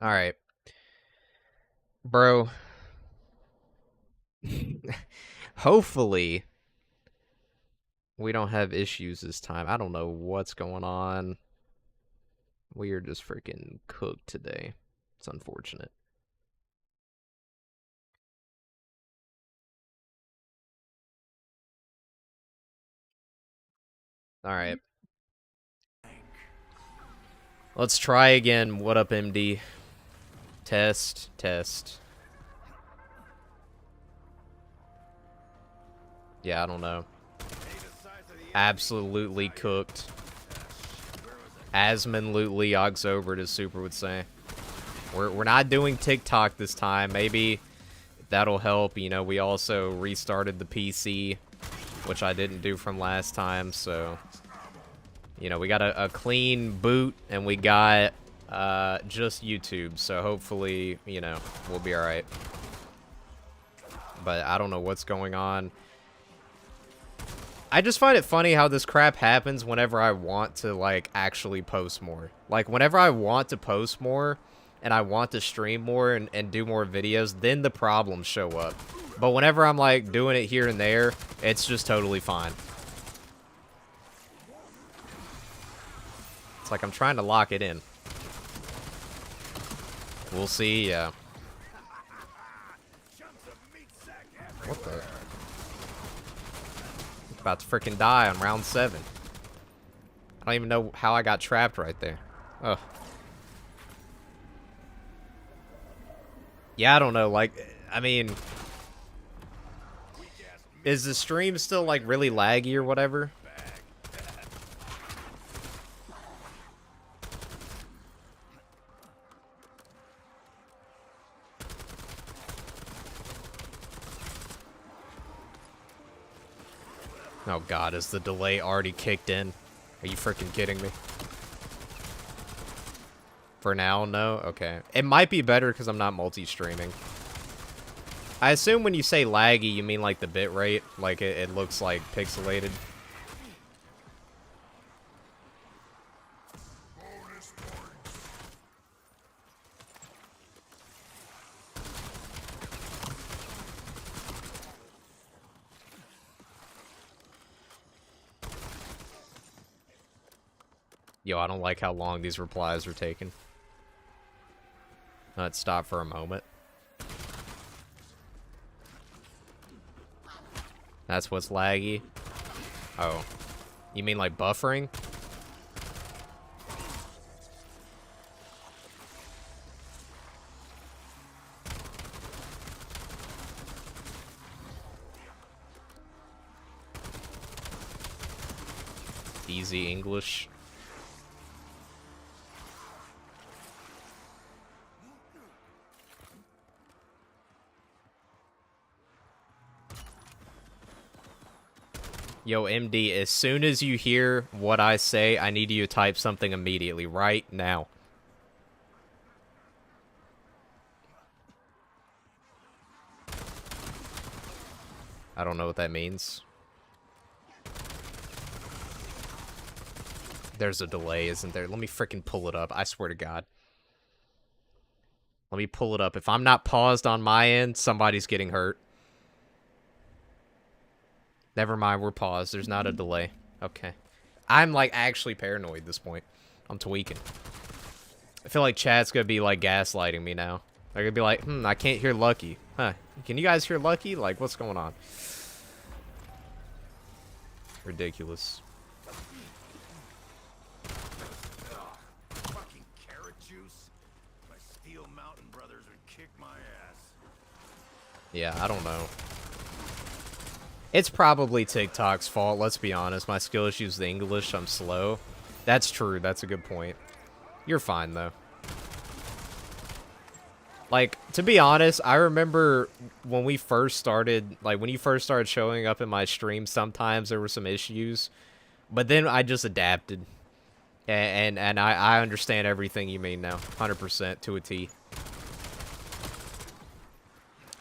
All right, bro. Hopefully, we don't have issues this time. I don't know what's going on. We are just freaking cooked today. It's unfortunate. All right. Let's try again. What up, MD? Test, test. Yeah, I don't know. Absolutely cooked. Asmonlutely Ogzobert, as Super would say. We're not doing TikTok this time. Maybe that'll help. You know, we also restarted the PC, which I didn't do from last time, so... You know, we got a clean boot, and we got just YouTube, so hopefully, you know, we'll be alright. But I don't know what's going on. I just find it funny how this crap happens whenever I want to, like, actually post more. Like, whenever I want to post more, and I want to stream more and do more videos, then the problems show up. But whenever I'm, like, doing it here and there, it's just totally fine. It's like I'm trying to lock it in. We'll see, yeah. What the? About to freaking die on round 7. I don't even know how I got trapped right there. Oh. Yeah, I don't know, like, I mean... Is the stream still, like, really laggy or whatever? Oh god, is the delay already kicked in? Are you freaking kidding me? For now, no? Okay. It might be better because I'm not multi-streaming. I assume when you say laggy, you mean like the bitrate? Like it looks like pixelated? Yo, I don't like how long these replies are taking. Let's stop for a moment. That's what's laggy? Oh. You mean like buffering? Easy English. Yo, MD, as soon as you hear what I say, I need you to type something immediately, right now. I don't know what that means. There's a delay, isn't there? Let me freaking pull it up. I swear to God. Let me pull it up. If I'm not paused on my end, somebody's getting hurt. Never mind, we're paused. There's not a delay. Okay. I'm, like, actually paranoid at this point. I'm tweaking. I feel like chat's gonna be, like, gaslighting me now. They're gonna be like, I can't hear Lucky. Huh. Can you guys hear Lucky? Like, what's going on? Ridiculous. Fucking carrot juice. My Steel Mountain brothers would kick my ass. Yeah, I don't know. It's probably TikTok's fault, let's be honest. My skill issues the English, I'm slow. That's true, that's a good point. You're fine, though. Like, to be honest, I remember when we first started, like, when you first started showing up in my stream, sometimes there were some issues. But then I just adapted. And I understand everything you mean now. 100% to a T.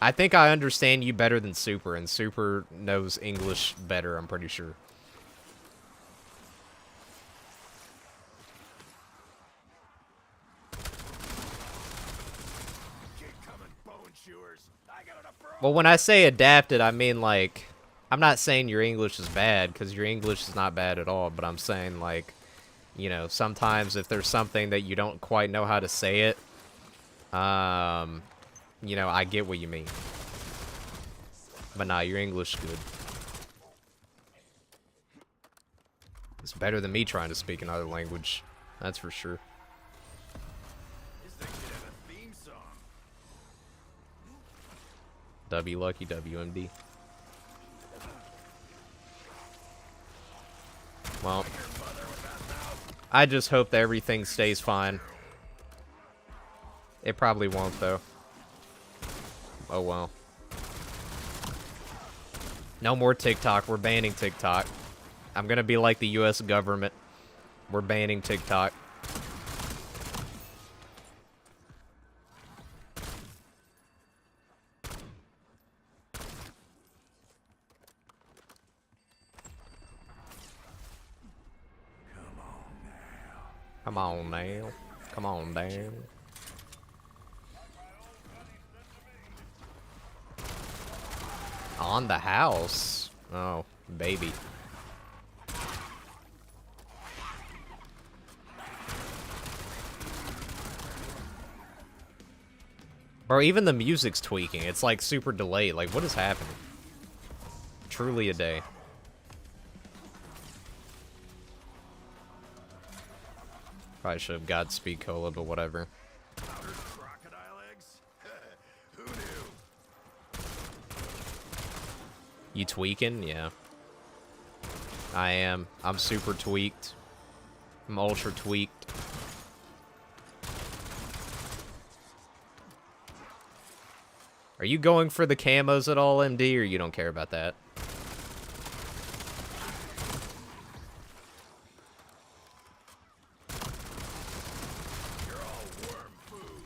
I think I understand you better than Super, and Super knows English better, I'm pretty sure. chewers. I got enough for all. Well, when I say adapted, I mean, like, I'm not saying your English is bad, because your English is not bad at all, but I'm saying, like, you know, sometimes if there's something that you don't quite know how to say it, you know, I get what you mean. But nah, your English is good. It's better than me trying to speak another language. That's for sure. This thing should have a theme song. W Lucky WMD. Well, I just hope that everything stays fine. It probably won't, though. Oh, well. No more TikTok. We're banning TikTok. I'm gonna be like the US government. We're banning TikTok. Come on now. Come on down. On the house. Oh, baby. Bro, even the music's tweaking. It's like super delayed. Like, what is happening? Truly a day. Probably should have Godspeed Cola, but whatever. Powdered crocodile eggs? Who knew? You tweaking? Yeah. I am. I'm super tweaked. I'm ultra tweaked. Are you going for the camos at all, MD, or you don't care about that? You're all worm food.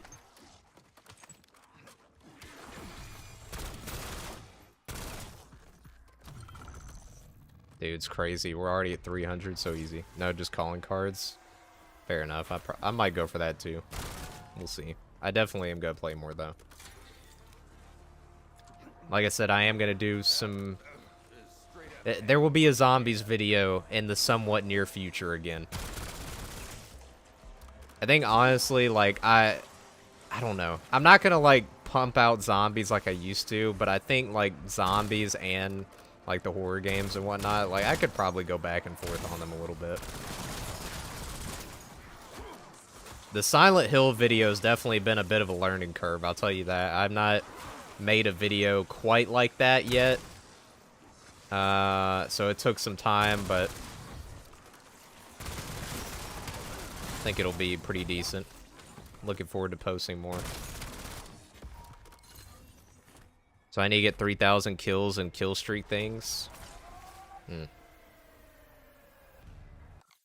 Dude, it's crazy. We're already at 300, so easy. No, just calling cards. Fair enough. I might go for that, too. We'll see. I definitely am going to play more, though. Like I said, I am going to do some... There will be a zombies video in the somewhat near future again. I think, honestly, like, I don't know. I'm not going to, like, pump out zombies like I used to, but I think, like, zombies and, like, the horror games and whatnot, like, I could probably go back and forth on them a little bit. The Silent Hill video has definitely been a bit of a learning curve, I'll tell you that. I've not made a video quite like that yet. So it took some time, but I think it'll be pretty decent. Looking forward to posting more. So I need to get 3,000 kills and kill streak things. Hold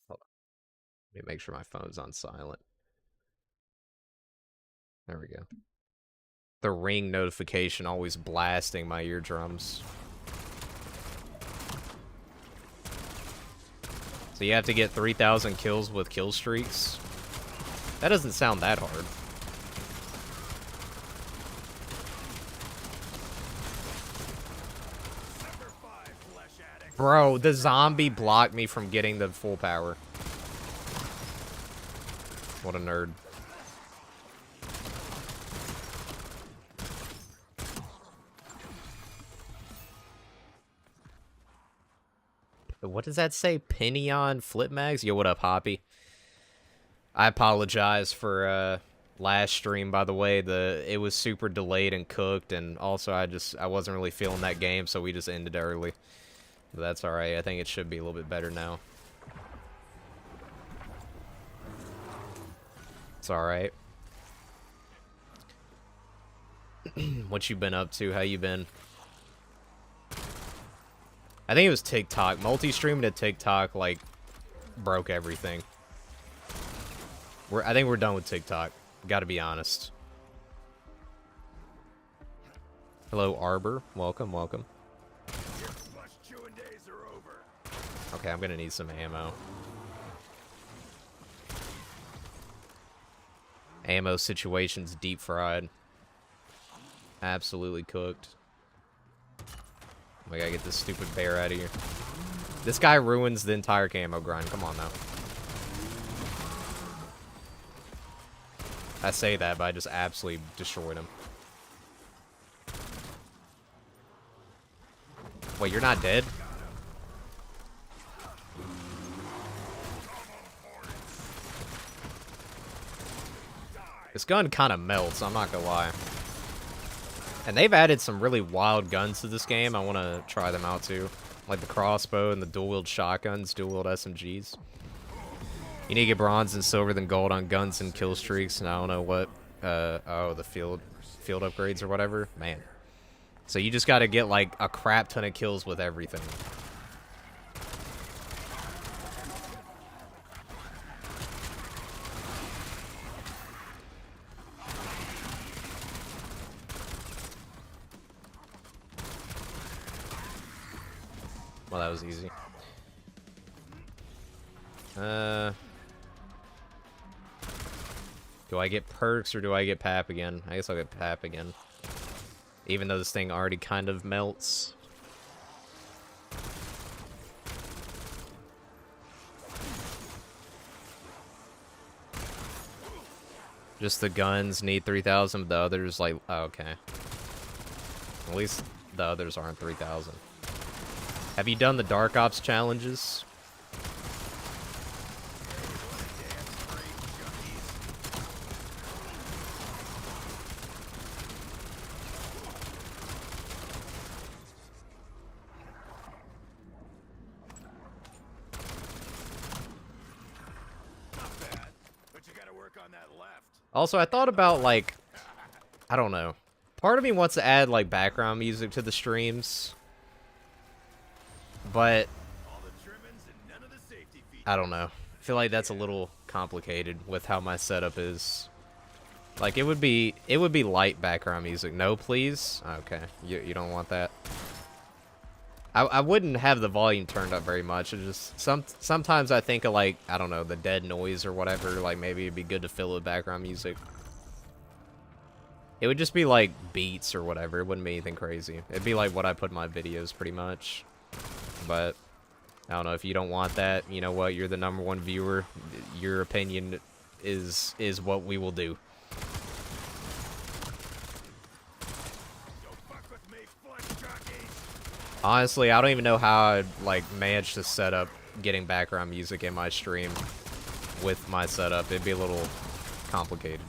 on. Let me make sure my phone's on silent. There we go. The ring notification always blasting my eardrums. So you have to get 3,000 kills with kill streaks? That doesn't sound that hard. Bro, the zombie blocked me from getting the full power. What a nerd. What does that say? Pinion Flip Mags? Yo, what up, Hoppy? I apologize for last stream, by the way. It was super delayed and cooked, and also I wasn't really feeling that game, so we just ended early. But that's alright. I think it should be a little bit better now. It's alright. What you been up to? How you been? I think it was TikTok. Multi-streaming to TikTok, like, broke everything. I think we're done with TikTok. Gotta be honest. Hello, Arbor. Welcome, welcome. Your flesh chewing days are over. Okay, I'm gonna need some ammo. Ammo situation's deep fried. Absolutely cooked. We gotta get this stupid bear out of here. This guy ruins the entire camo grind. Come on now. I say that, but I just absolutely destroyed him. Wait, you're not dead? This gun kind of melts, I'm not gonna lie. And they've added some really wild guns to this game. I want to try them out too. Like the crossbow and the dual-wield shotguns, dual-wield SMGs. You need to get bronze and silver than gold on guns and kill streaks. And I don't know what, oh, the field upgrades or whatever. Man. So you just got to get like a crap ton of kills with everything. Well, that was easy. Do I get perks or do I get PAP again? I guess I'll get PAP again. Even though this thing already kind of melts. Just the guns need 3,000, the others like, oh, okay. At least the others aren't 3,000. Have you done the Dark Ops challenges? Not bad, but you gotta work on that left. Also, I thought about, like, I don't know. Part of me wants to add, like, background music to the streams. But All the trimmings and none of the safety features. I don't know. I feel like that's a little complicated with how my setup is. Like, it would be light background music. No, please? Okay, you don't want that. I wouldn't have the volume turned up very much. It just sometimes I think of, like, I don't know, the dead noise or whatever. Like, maybe it'd be good to fill with background music. It would just be like beats or whatever. It wouldn't be anything crazy. It'd be like what I put in my videos pretty much. But I don't know, if you don't want that, you know what? You're the #1 viewer. Your opinion is what we will do. Don't fuck with me, flesh jockeys. Honestly, I don't even know how I'd like manage to set up getting background music in my stream with my setup. It'd be a little complicated.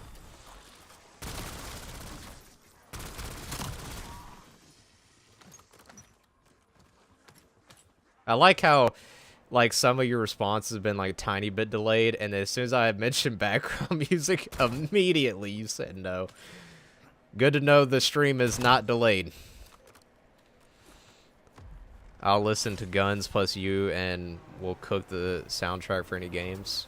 I like how, like, some of your responses have been, like, a tiny bit delayed, and as soon as I mentioned background music, immediately you said no. Good to know the stream is not delayed. I'll listen to Guns plus you, and we'll cook the soundtrack for any games.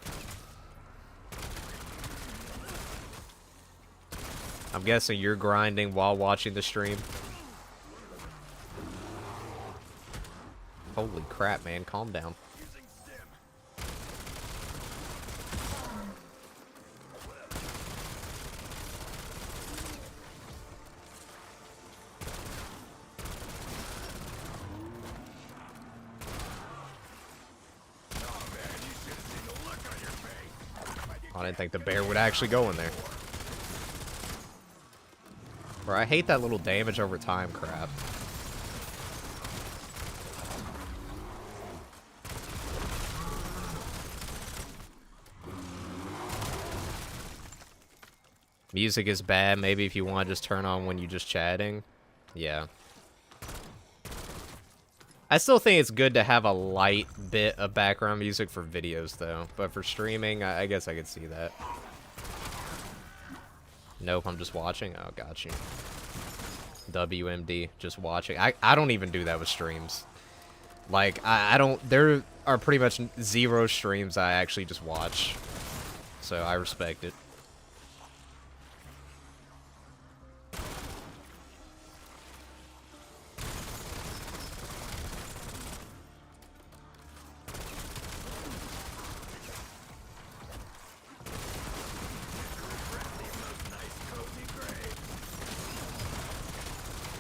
I'm guessing you're grinding while watching the stream. Holy crap, man. Calm down. Using stim. Oh man, you should have seen the look on your face. I didn't think the bear would actually go in there. Bro, I hate that little damage over time crap. Music is bad. Maybe if you want to just turn on when you're just chatting. Yeah. I still think it's good to have a light bit of background music for videos, though. But for streaming, I guess I could see that. Nope, I'm just watching. Oh, got you. WMD, just watching. I don't even do that with streams. Like, I don't... There are pretty much 0 streams I actually just watch. So, I respect it.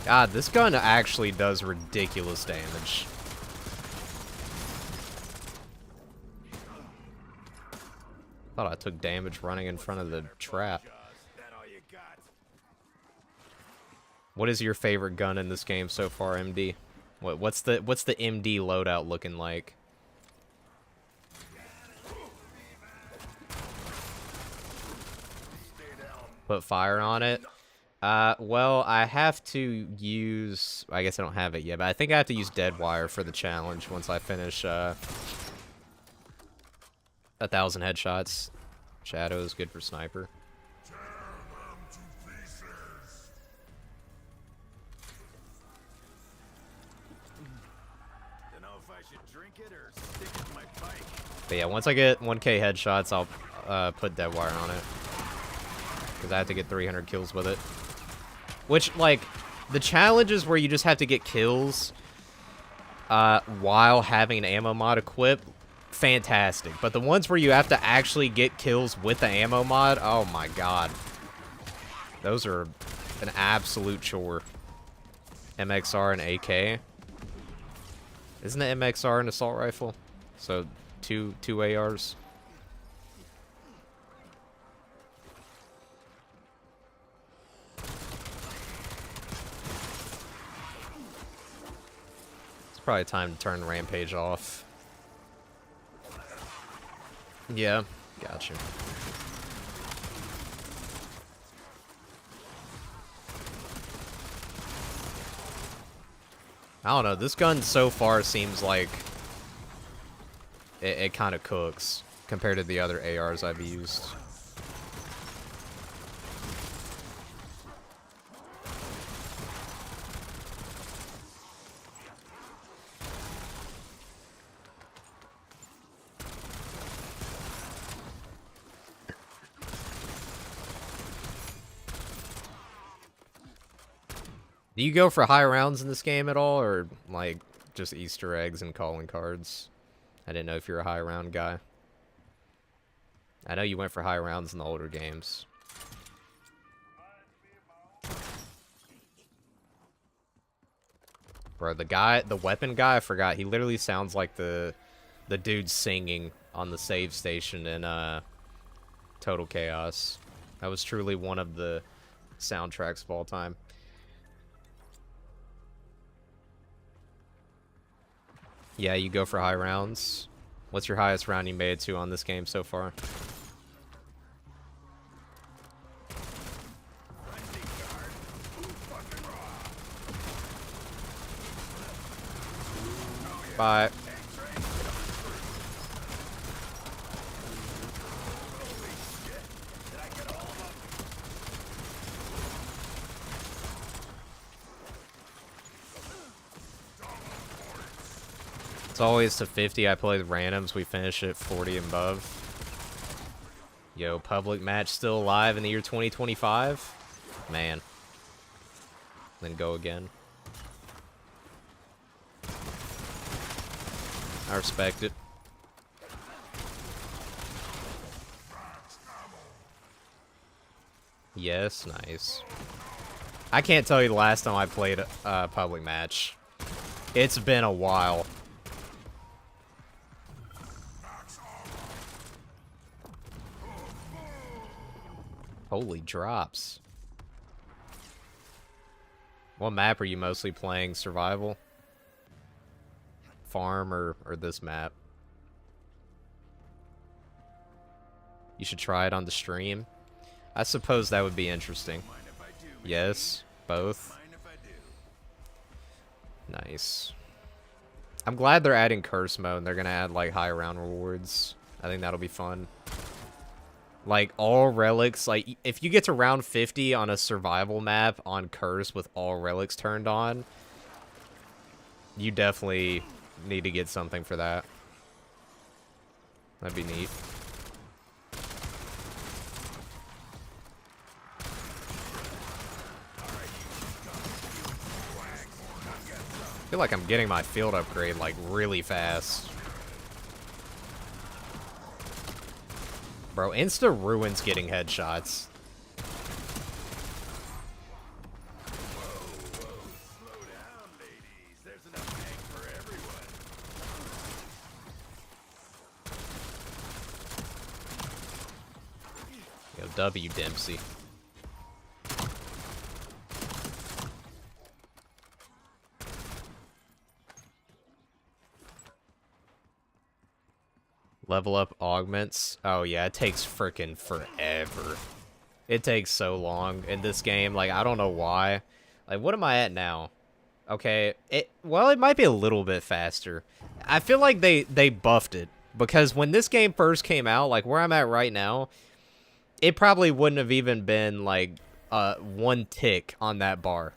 God, this gun actually does ridiculous damage. Thought I took damage running in front of the trap. What is your favorite gun in this game so far, MD? What's the MD loadout looking like? Put fire on it. Well, I have to use... I guess I don't have it yet, but I think I have to use dead wire for the challenge once I finish 1,000 headshots. Shadow is good for sniper. But yeah, once I get 1K headshots, I'll put dead wire on it. Because I have to get 300 kills with it. Which, like, the challenges where you just have to get kills while having an ammo mod equipped, fantastic. But the ones where you have to actually get kills with the ammo mod, oh my god. Those are an absolute chore. MXR and AK. Isn't the MXR an assault rifle? So, two ARs. Probably time to turn Rampage off. Yeah, gotcha. I don't know, this gun so far seems like it kind of cooks compared to the other ARs I've used. Do you go for high rounds in this game at all, or, like, just Easter eggs and calling cards? I didn't know if you're a high round guy. I know you went for high rounds in the older games. Bro, the weapon guy, I forgot. He literally sounds like the dude singing on the save station in, Total Chaos. That was truly one of the soundtracks of all time. Yeah, you go for high rounds. What's your highest round you made to on this game so far? Bye. It's always to 50. I play the randoms. We finish at 40 and above. Yo, public match still alive in the year 2025? Man. Then go again. I respect it. Yes, nice. I can't tell you the last time I played a public match. It's been a while. Holy drops. What map are you mostly playing? Survival? Farm or this map? You should try it on the stream. I suppose that would be interesting. Yes, both. Nice. I'm glad they're adding curse mode and they're gonna add like high round rewards. I think that'll be fun. Like all relics, like if you get to round 50 on a survival map on curse with all relics turned on, you definitely need to get something for that. That'd be neat. I feel like I'm getting my field upgrade like really fast. Bro, insta ruins getting headshots. W Dempsey. Level up augments. Oh yeah, it takes frickin' forever. It takes so long in this game. Like, I don't know why. Like, what am I at now? Okay, well, it might be a little bit faster. I feel like they buffed it. Because when this game first came out, like, where I'm at right now, it probably wouldn't have even been, like, one tick on that bar.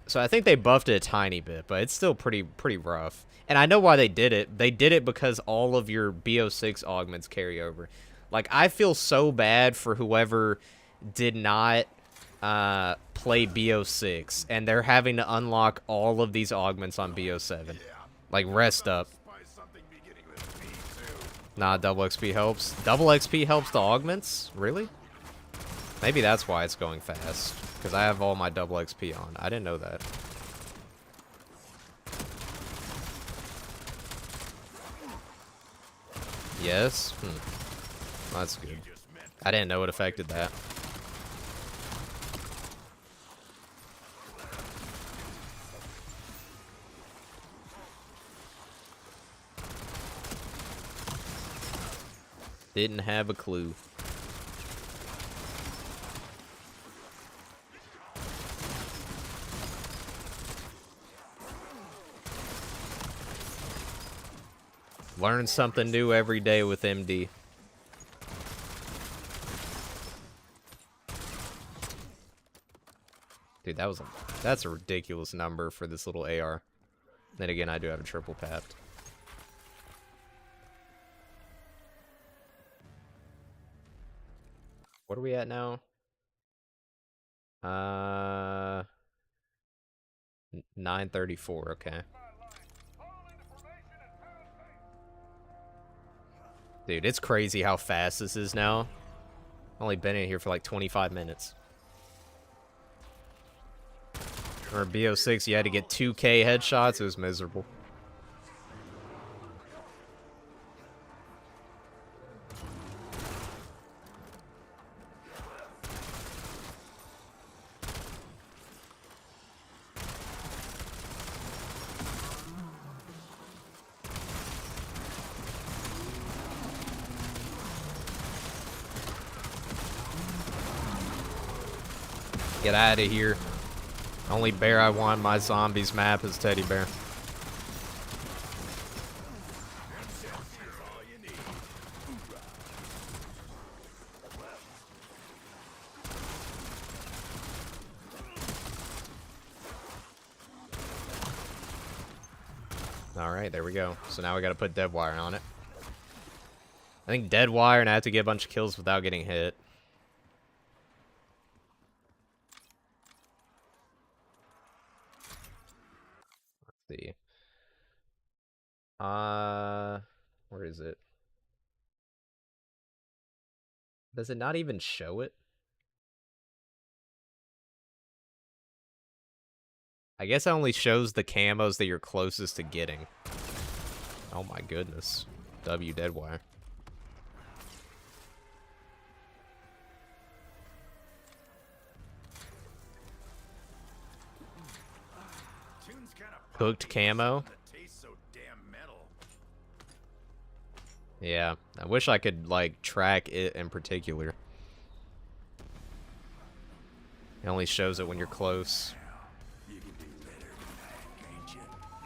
So I think they buffed it a tiny bit, but it's still pretty rough. And I know why they did it. They did it because all of your BO6 augments carry over. Like, I feel so bad for whoever did not play BO6, and they're having to unlock all of these augments on BO7. Like, rest up. Nah, double XP helps. Double XP helps the augments? Really? Maybe that's why it's going fast. Because I have all my double XP on. I didn't know that. Yes? That's good. I didn't know it affected that. Didn't have a clue. Learn something new every day with MD. Dude, that's a ridiculous number for this little AR. Then again, I do have a triple papped. What are we at now? 934, okay. Dude, it's crazy how fast this is now. Only been in here for like 25 minutes. Or BO6, you had to get 2K headshots. It was miserable. Get out of here. Only bear I want my zombies map is Teddy Bear. Alright, there we go. So now we gotta put dead wire on it. I think dead wire and I have to get a bunch of kills without getting hit. Let's see. Where is it? Does it not even show it? I guess it only shows the camos that you're closest to getting. Oh my goodness. W dead wire. Cooked camo. Yeah, I wish I could, like, track it in particular. It only shows it when you're close.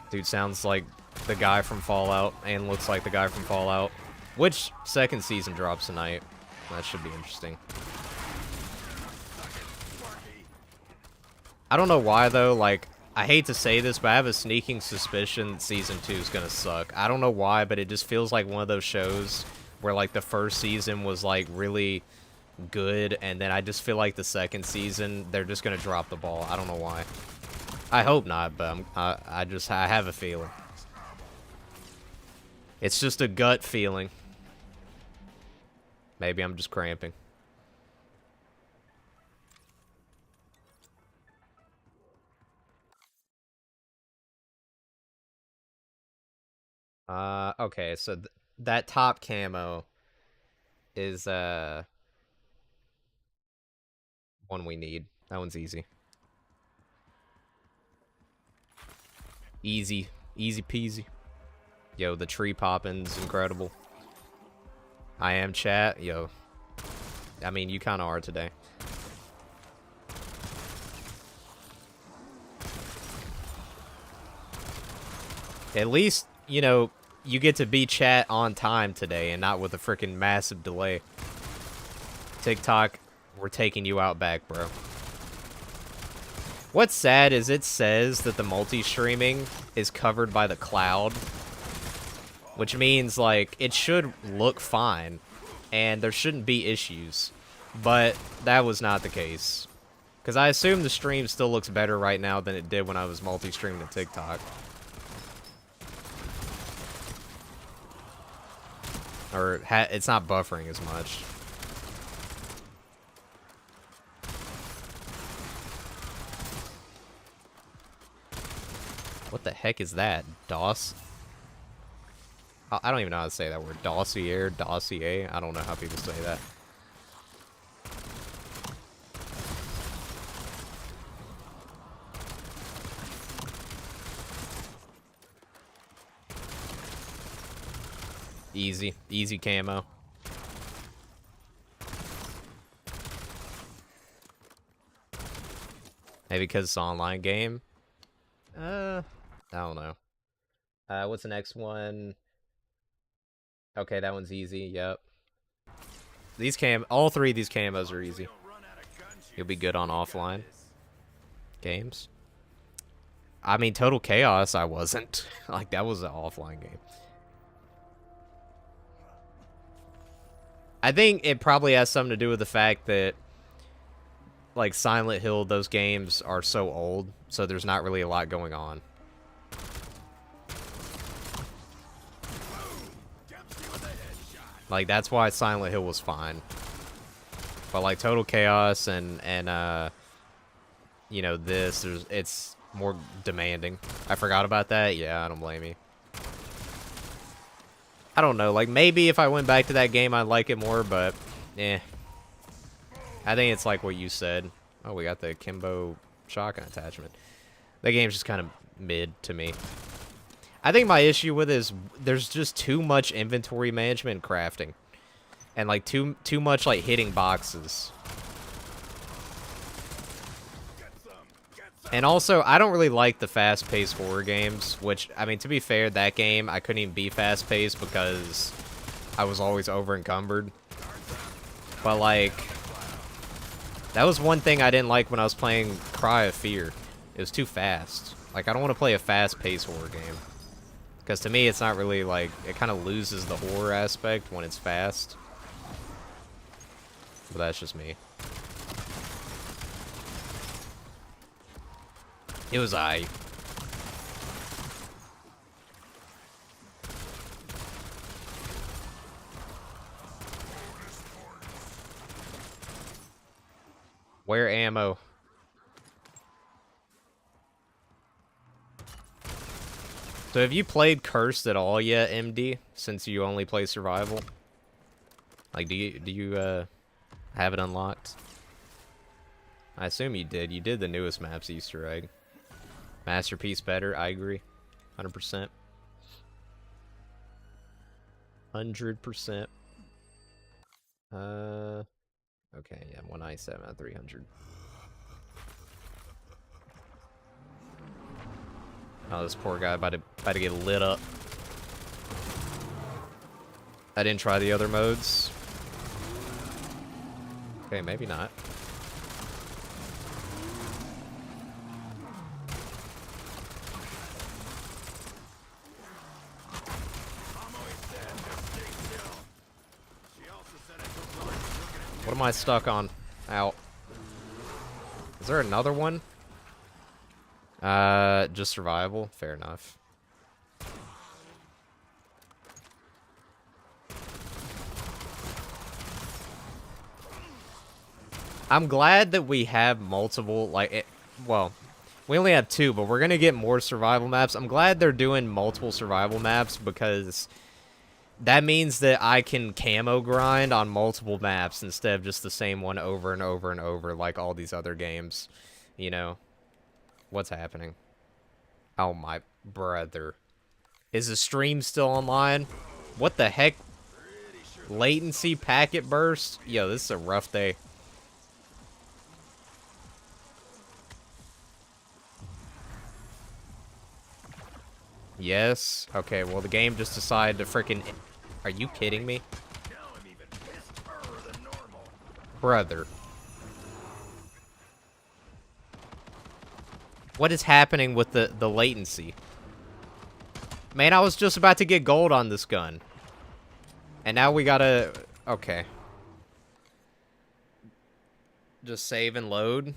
Dude sounds like the guy from Fallout and looks like the guy from Fallout. Which second season drops tonight? That should be interesting. I don't know why, though, like, I hate to say this, but I have a sneaking suspicion that Season 2 is gonna suck. I don't know why, but it just feels like one of those shows where, like, the first season was, like, really good, and then I just feel like the second season, they're just gonna drop the ball. I don't know why. I hope not, but I have a feeling. It's just a gut feeling. Maybe I'm just cramping. Okay, so that top camo is, one we need. That one's easy. Easy. Easy peasy. Yo, the tree popping's incredible. I am chat. Yo. I mean, you kind of are today. At least, you know, you get to be chat on time today and not with a freaking massive delay. TikTok, we're taking you out back, bro. What's sad is it says that the multi-streaming is covered by the cloud, which means, like, it should look fine, and there shouldn't be issues, but that was not the case. Because I assume the stream still looks better right now than it did when I was multi-streaming to TikTok. Or, it's not buffering as much. What the heck is that? DOS? I don't even know how to say that word. Dossier, dossier? I don't know how people say that. Easy. Easy camo. Maybe because it's an online game? I don't know. What's the next one? Okay, that one's easy. Yep. These all three of these camos are easy. You'll be good on offline games. I mean, Total Chaos, I wasn't. Like, that was an offline game. I think it probably has something to do with the fact that, like, Silent Hill, those games are so old, so there's not really a lot going on. Like, that's why Silent Hill was fine. But, like, Total Chaos and you know, it's more demanding. I forgot about that? Yeah, I don't blame you. I don't know, like, maybe if I went back to that game, I'd like it more, but, eh. I think it's like what you said. Oh, we got the Kimbo shotgun attachment. That game's just kind of mid to me. I think my issue with it is there's just too much inventory management and crafting. And, like, too much, like, hitting boxes. And also, I don't really like the fast-paced horror games, which, I mean, to be fair, that game, I couldn't even be fast-paced because I was always over-encumbered. But, like, that was one thing I didn't like when I was playing Cry of Fear. It was too fast. Like, I don't want to play a fast-paced horror game. Because to me, it's not really, like, it kind of loses the horror aspect when it's fast. But that's just me. It was aight. Where ammo? So have you played Cursed at all yet, MD? Since you only play survival? Like, do you have it unlocked? I assume you did. You did the newest map's Easter egg. Masterpiece better, I agree. 100%. 100%. Okay, yeah, 197 out of 300. Oh, this poor guy about to get lit up. I didn't try the other modes. Okay, maybe not. What am I stuck on? Out. Is there another one? Just survival. Fair enough. I'm glad that we have multiple, like, well, we only have 2, but we're gonna get more survival maps. I'm glad they're doing multiple survival maps because That means that I can camo grind on multiple maps instead of just the same one over and over and over like all these other games. You know? What's happening? Oh my brother. Is the stream still online? What the heck? Latency packet burst? Yo, this is a rough day. Yes. Okay, well the game just decided to freaking... Are you kidding me? Brother. What is happening with the latency? Man, I was just about to get gold on this gun. And now we gotta... Okay. Just save and load.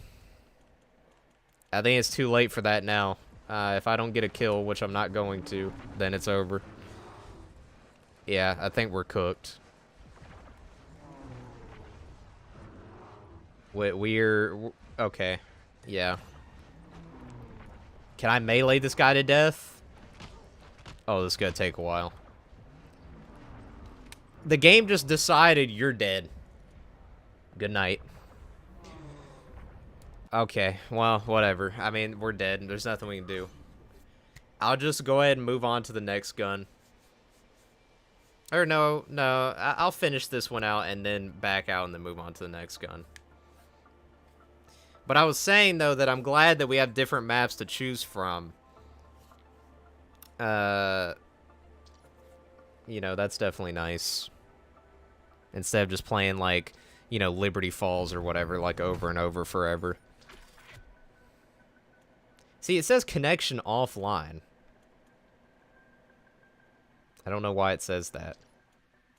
I think it's too late for that now. If I don't get a kill, which I'm not going to, then it's over. Yeah, I think we're cooked. We're... Okay. Yeah. Can I melee this guy to death? Oh, this is gonna take a while. The game just decided you're dead. Good night. Okay, well, whatever. I mean, we're dead, and there's nothing we can do. I'll just go ahead and move on to the next gun. Or no, I'll finish this one out and then back out and then move on to the next gun. But I was saying, though, that I'm glad that we have different maps to choose from. You know, that's definitely nice. Instead of just playing, like, you know, Liberty Falls or whatever, like, over and over forever. See, it says connection offline. I don't know why it says that.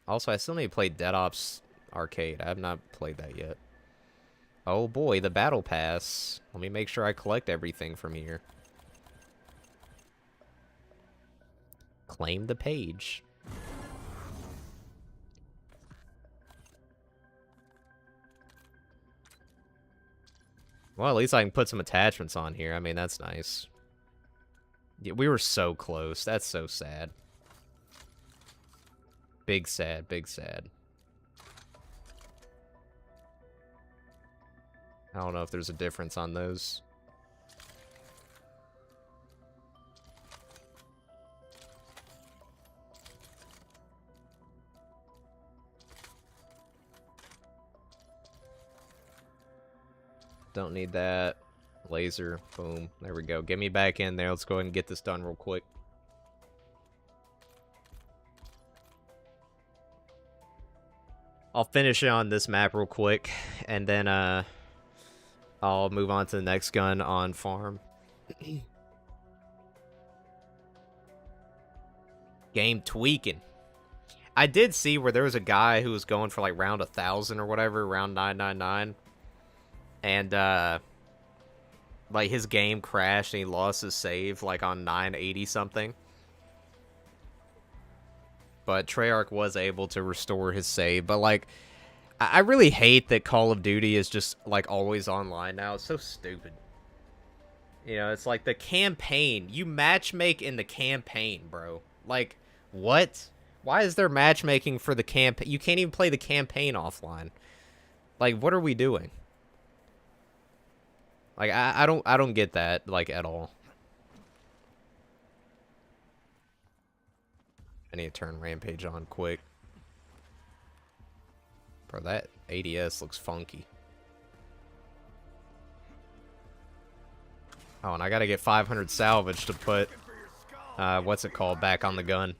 Also, I still need to play Dead Ops Arcade. I have not played that yet. Oh boy, the Battle Pass. Let me make sure I collect everything from here. Claim the page. Well, at least I can put some attachments on here. I mean, that's nice. Yeah, we were so close. That's so sad. Big sad, big sad. I don't know if there's a difference on those. Don't need that. Laser. Boom. There we go. Get me back in there. Let's go ahead and get this done real quick. I'll finish it on this map real quick, and then I'll move on to the next gun on farm. Game tweaking. I did see where there was a guy who was going for like round 1,000 or whatever, round 999. And like his game crashed and he lost his save like on 980 something. But Treyarch was able to restore his save. But like, I really hate that Call of Duty is just like always online now. It's so stupid. You know, it's like the campaign. You matchmake in the campaign, bro. Like, what? Why is there matchmaking for the campaign? You can't even play the campaign offline. Like, what are we doing? Like, I don't get that, like, at all. I need to turn Rampage on quick. Bro, that ADS looks funky. Oh, and I gotta get 500 salvage to put, what's it called, back on the gun.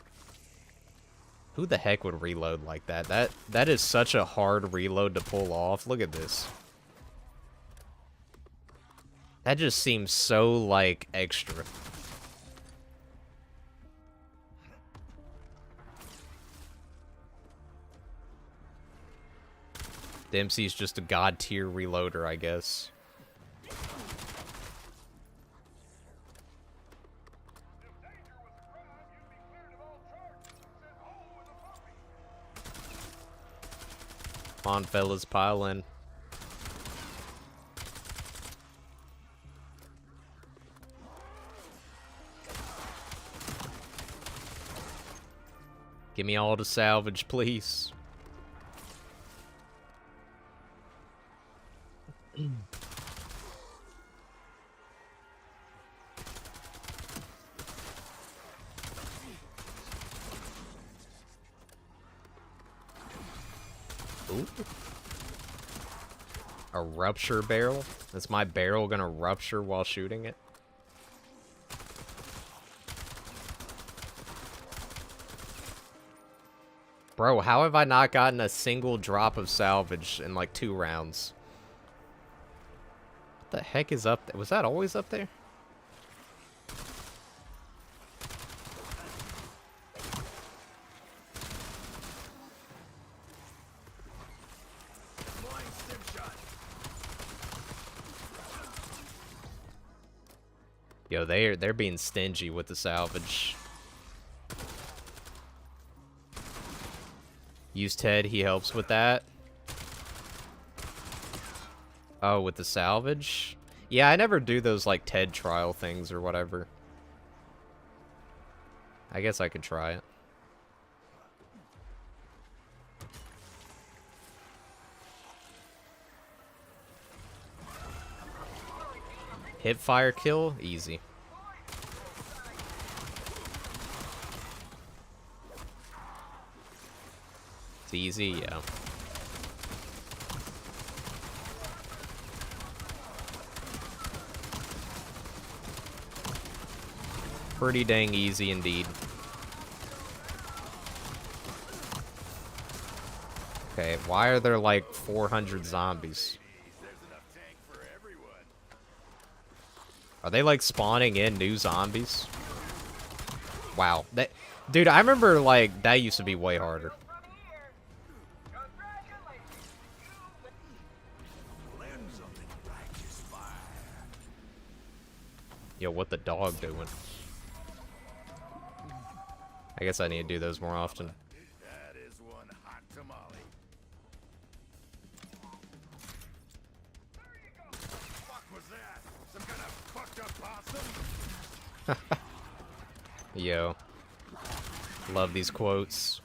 Who the heck would reload like that? That is such a hard reload to pull off. Look at this. That just seems so, like, extra. Dempsey's just a god tier reloader, I guess. Come on, fellas, pile in. Give me all the salvage, please. Ooh. A rupture barrel? Is my barrel gonna rupture while shooting it? Bro, how have I not gotten a single drop of salvage in like 2 rounds? What the heck is up there? Was that always up there? Yo, they're being stingy with the salvage. Use Ted, he helps with that. Oh, with the salvage? Yeah, I never do those like Ted trial things or whatever. I guess I could try it. Hip fire kill? Easy. It's easy, yeah. Pretty dang easy indeed. Okay, why are there like 400 zombies? Are they like spawning in new zombies? Wow. Dude, I remember like that used to be way harder. Yo, what the dog doing? I guess I need to do those more often. That is one hot tamale. Fuck was that? Some kind of fucked up possum? Yo. Love these quotes.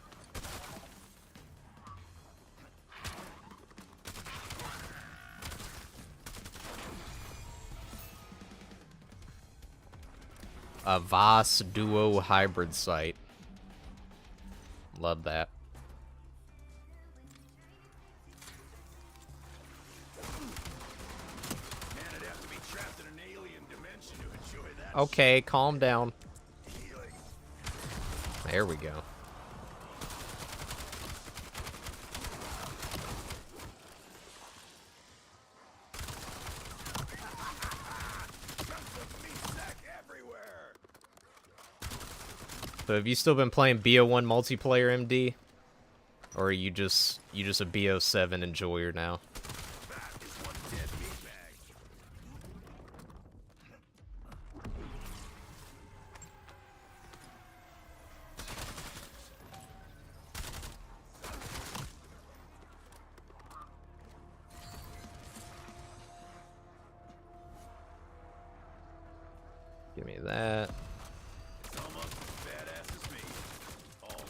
A Voss Duo hybrid site. Love that. Man, I'd have to be trapped in an alien dimension to enjoy that. Okay, calm down. Healing. There we go. So have you still been playing BO1 multiplayer, MD? Or are you just a BO7 enjoyer now? That is one dead meatbag. Give me that. It's almost as badass as me. Almost.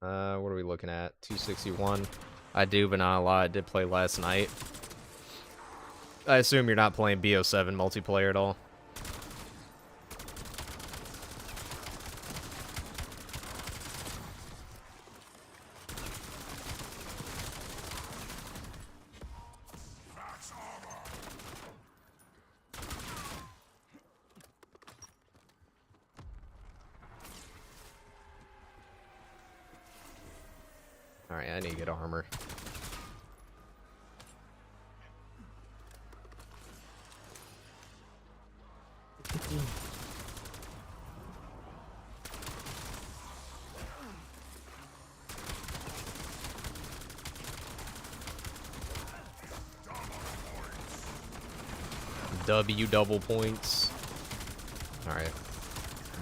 What are we looking at? 261. I do, but not a lot. I did play last night. I assume you're not playing BO7 multiplayer at all. Alright, I need to get armor. W double points. Alright.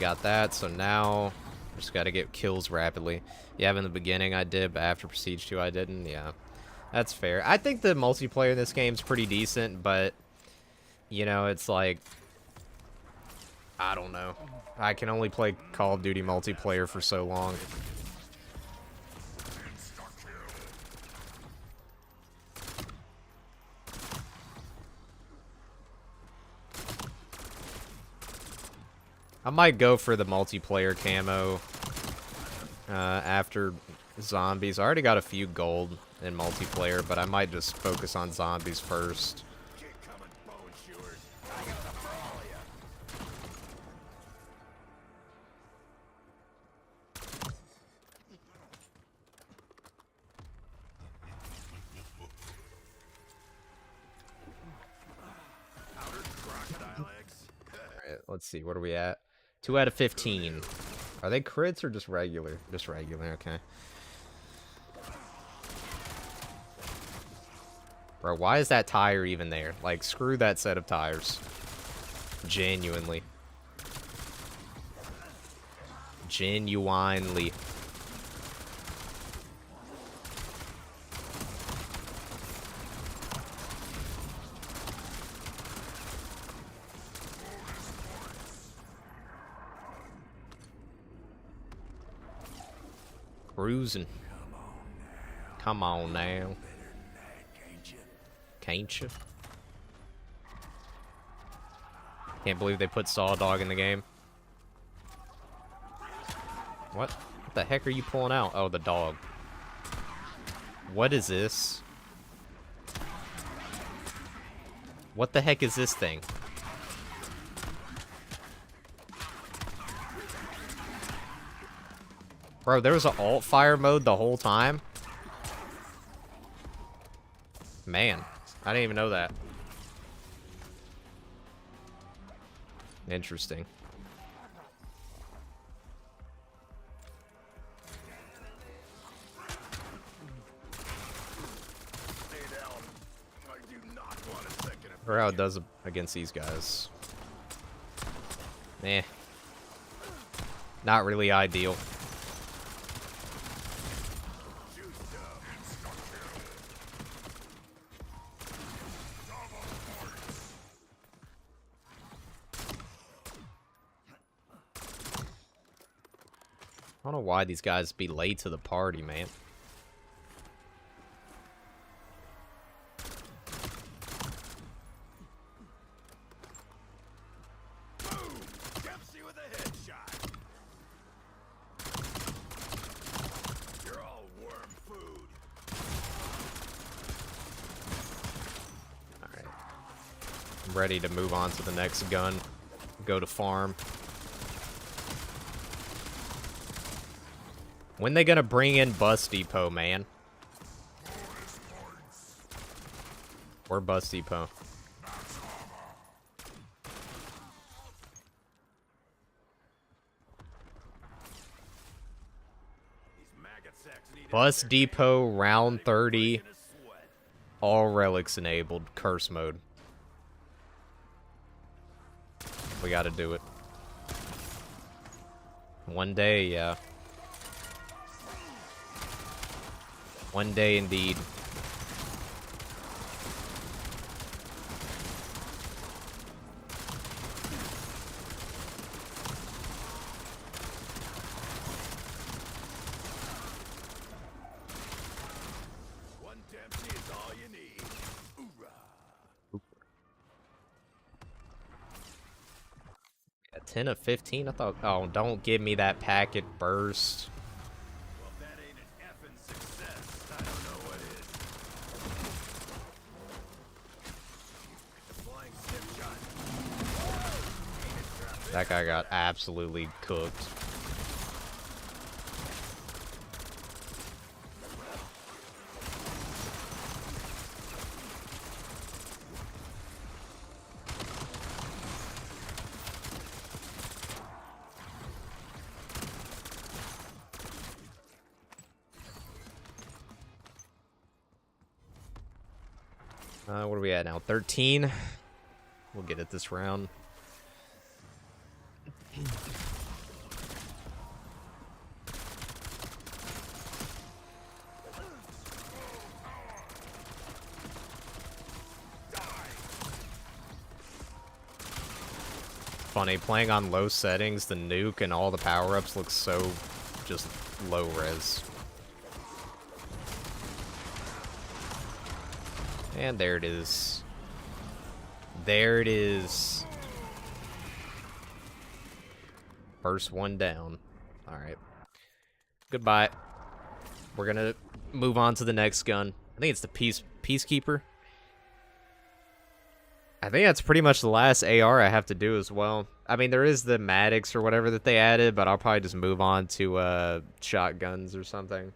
Got that, so now just gotta get kills rapidly. Yeah, in the beginning I did, but after Prestige 2 I didn't. Yeah, that's fair. I think the multiplayer in this game's pretty decent, but, you know, it's like, I don't know. I can only play Call of Duty multiplayer for so long. I might go for the multiplayer camo after zombies. I already got a few gold in multiplayer, but I might just focus on zombies first. Keep coming, bone chewers. I got the for all of ya. Powdered crocodile eggs. Alright, let's see. What are we at? 2 out of 15. Are they crits or just regular? Just regular, okay. Bro, why is that tire even there? Like, screw that set of tires. Genuinely. Genuinely. Cruising. Come on now. Can't you? Can't believe they put Saw Dog in the game. What? What the heck are you pulling out? Oh, the dog. What is this? What the heck is this thing? Bro, there was an alt fire mode the whole time? Man, I didn't even know that. Interesting. Stay down. I do not want a second of Or how it does against these guys. Eh. Not really ideal. juiced up. I don't know why these guys be late to the party, man. Boom! Dempsey with a headshot. You're all worm food. Alright. I'm ready to move on to the next gun. Go to farm. When they gonna bring in Bus Depot, man? Or Bus Depot? These maggot sacks need Bus Depot, round 30. in a sweat. All relics enabled. Curse mode. We gotta do it. One day, yeah. One day indeed. One Dempsey is all you need. Hoorah. Yeah, 10 of 15? I thought, oh, don't give me that packet burst. Well, if that ain't an effing success, I don't know what is. Flying stiff shot. Ain't it dropping? That guy got absolutely cooked. What are we at now? 13? We'll get it this round. funny. Playing on low settings, the nuke and all the power-ups look so just low res. And there it is. There it is. First one down. Alright. Goodbye. We're gonna move on to the next gun. I think it's the Peacekeeper. I think that's pretty much the last AR I have to do as well. I mean, there is the Maddox or whatever that they added, but I'll probably just move on to shotguns or something.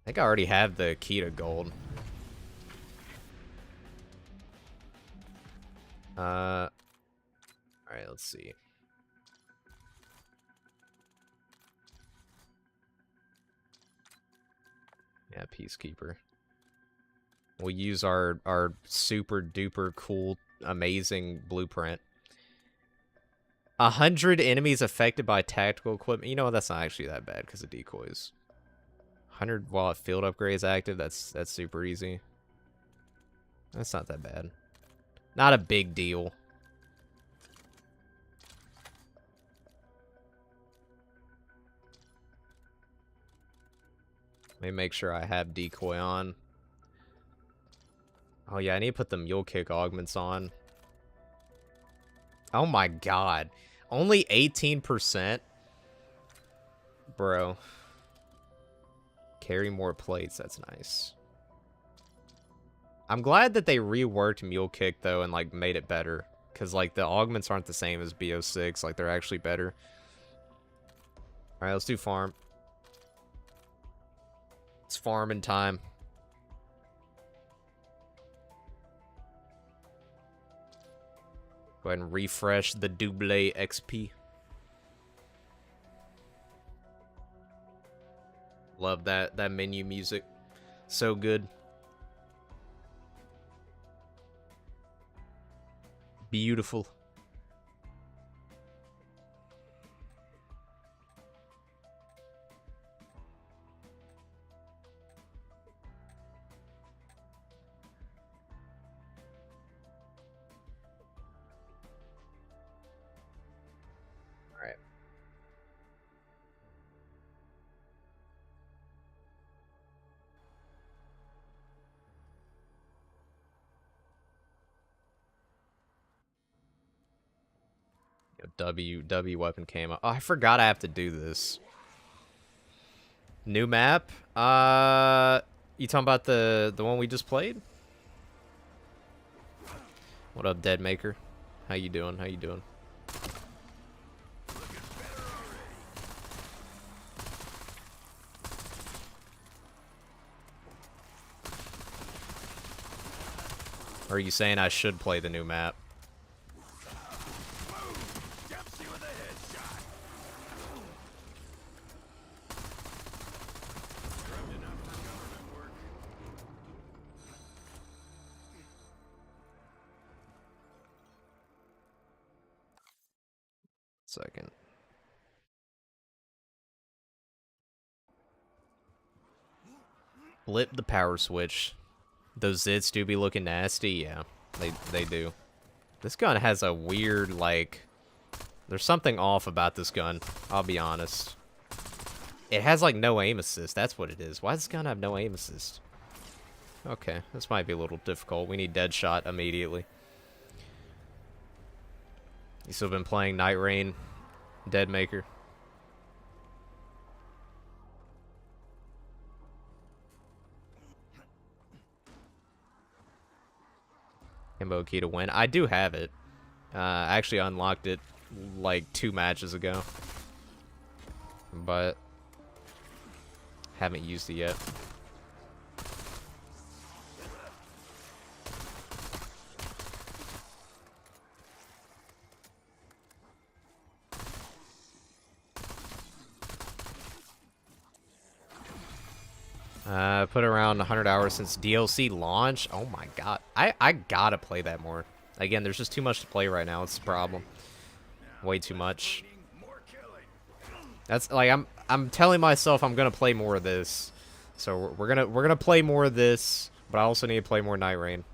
I think I already have the key to gold. Alright, let's see. Yeah, Peacekeeper. We'll use our super duper cool, amazing blueprint. 100 enemies affected by tactical equipment. You know what? That's not actually that bad because of decoys. 100 while field upgrade is active. That's super easy. That's not that bad. Not a big deal. Let me make sure I have decoy on. Oh yeah, I need to put the mule kick augments on. Oh my god. Only 18%? Bro. Carry more plates, that's nice. I'm glad that they reworked mule kick though and like made it better. Cause like the augments aren't the same as BO6, like they're actually better. Alright, let's do farm. It's farming time. Go ahead and refresh the double XP. Love that menu music. So good. Beautiful. Alright. W weapon camo. Oh, I forgot I have to do this. New map? You talking about the one we just played? What up, Dead Maker? How you doing? How you doing? Or are you saying I should play the new map? Second. Flip the power switch. Those zits do be looking nasty, yeah. They do. This gun has a weird, like... There's something off about this gun, I'll be honest. It has, like, no aim assist. That's what it is. Why does this gun have no aim assist? Okay, this might be a little difficult. We need Deadshot immediately. You still been playing Night Rain, Dead Maker? Camo key to win. I do have it. I actually unlocked it like 2 matches ago. But haven't used it yet. Put around 100 hours since DLC launch. Oh my god. I gotta play that more. Again, there's just too much to play right now. It's the problem. Way too much. That's like I'm telling myself I'm gonna play more of this. So we're gonna play more of this, but I also need to play more Night Rain.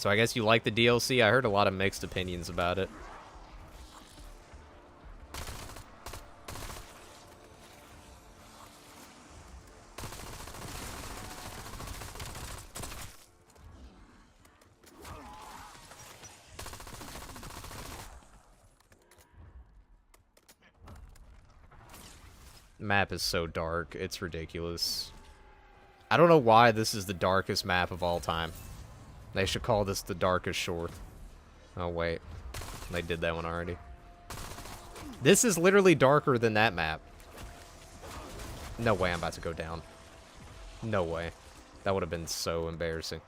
So I guess you like the DLC? I heard a lot of mixed opinions about it. Map is so dark, it's ridiculous. I don't know why this is the darkest map of all time. They should call this the darkest shore. Oh wait, they did that one already. This is literally darker than that map. No way I'm about to go down. No way. That would have been so embarrassing.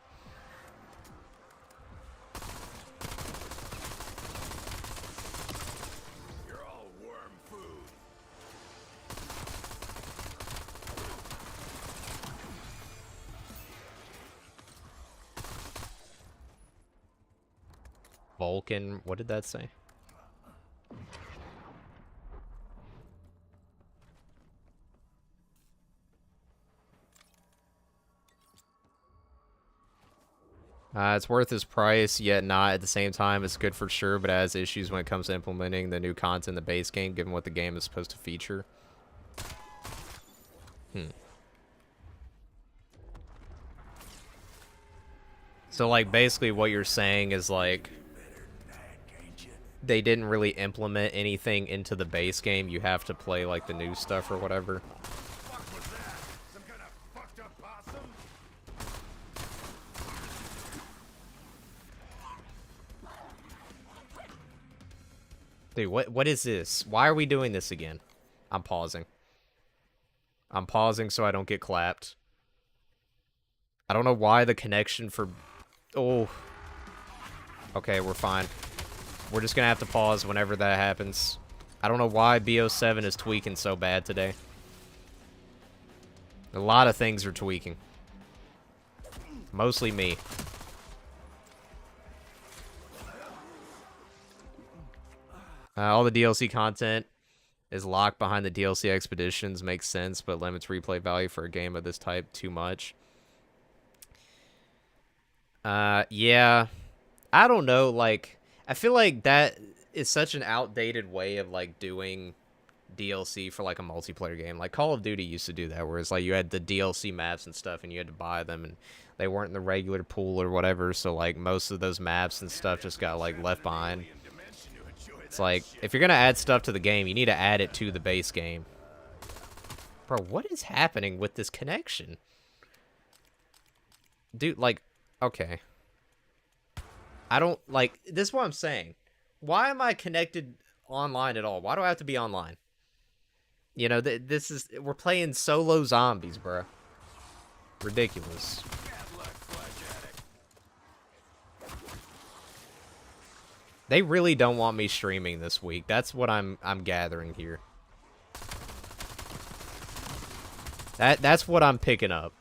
You're all worm food. Vulcan, what did that say? It's worth its price, yet not at the same time. It's good for sure, but has issues when it comes to implementing the new content in the base game, given what the game is supposed to feature. So, like, basically what you're saying is, like, they didn't really implement anything into the base game. You have to play, like, the new stuff or whatever. Fuck was that? Some kind of fucked up possum? Dude, what is this? Why are we doing this again? I'm pausing. I'm pausing so I don't get clapped. I don't know why the connection for... Oh. Okay, we're fine. We're just gonna have to pause whenever that happens. I don't know why BO7 is tweaking so bad today. A lot of things are tweaking. Mostly me. All the DLC content is locked behind the DLC expeditions. Makes sense, but limits replay value for a game of this type too much. Yeah. I don't know, like, I feel like that is such an outdated way of, like, doing DLC for, like, a multiplayer game. Like, Call of Duty used to do that, where it's like you had the DLC maps and stuff, and you had to buy them, and they weren't in the regular pool or whatever, so, like, most of those maps and stuff just got, like, left behind. It's like, if you're gonna add stuff to the game, you need to add it to the base game. Bro, what is happening with this connection? Dude, like, okay. I don't, like, this is what I'm saying. Why am I connected online at all? Why do I have to be online? You know, this is, we're playing solo zombies, bro. Ridiculous. They really don't want me streaming this week. That's what I'm gathering here. That's what I'm picking up.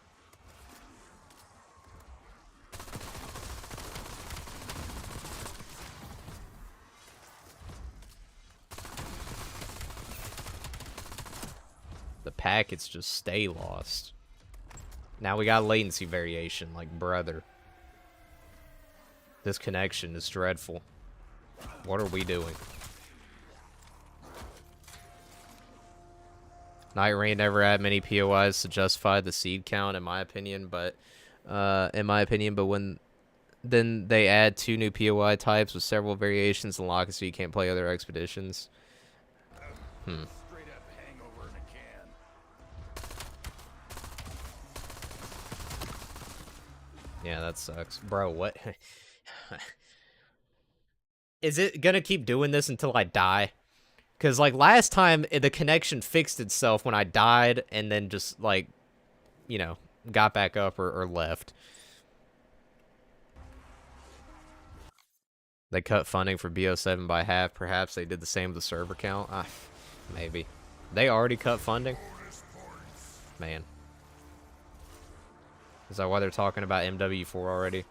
The packets just stay lost. Now we got latency variation, like, brother. This connection is dreadful. What are we doing? Night Rain never had many POIs to justify the seed count, in my opinion, but when then they add 2 new POI types with several variations and lock it so you can't play other expeditions. Straight up hangover in a can. Yeah, that sucks. Bro, what? Is it gonna keep doing this until I die? Because, like, last time, the connection fixed itself when I died and then just, like, you know, got back up or left. They cut funding for BO7 by half. Perhaps they did the same with the server count. Maybe. They already cut funding? Man. Is that why they're talking about MW4 already?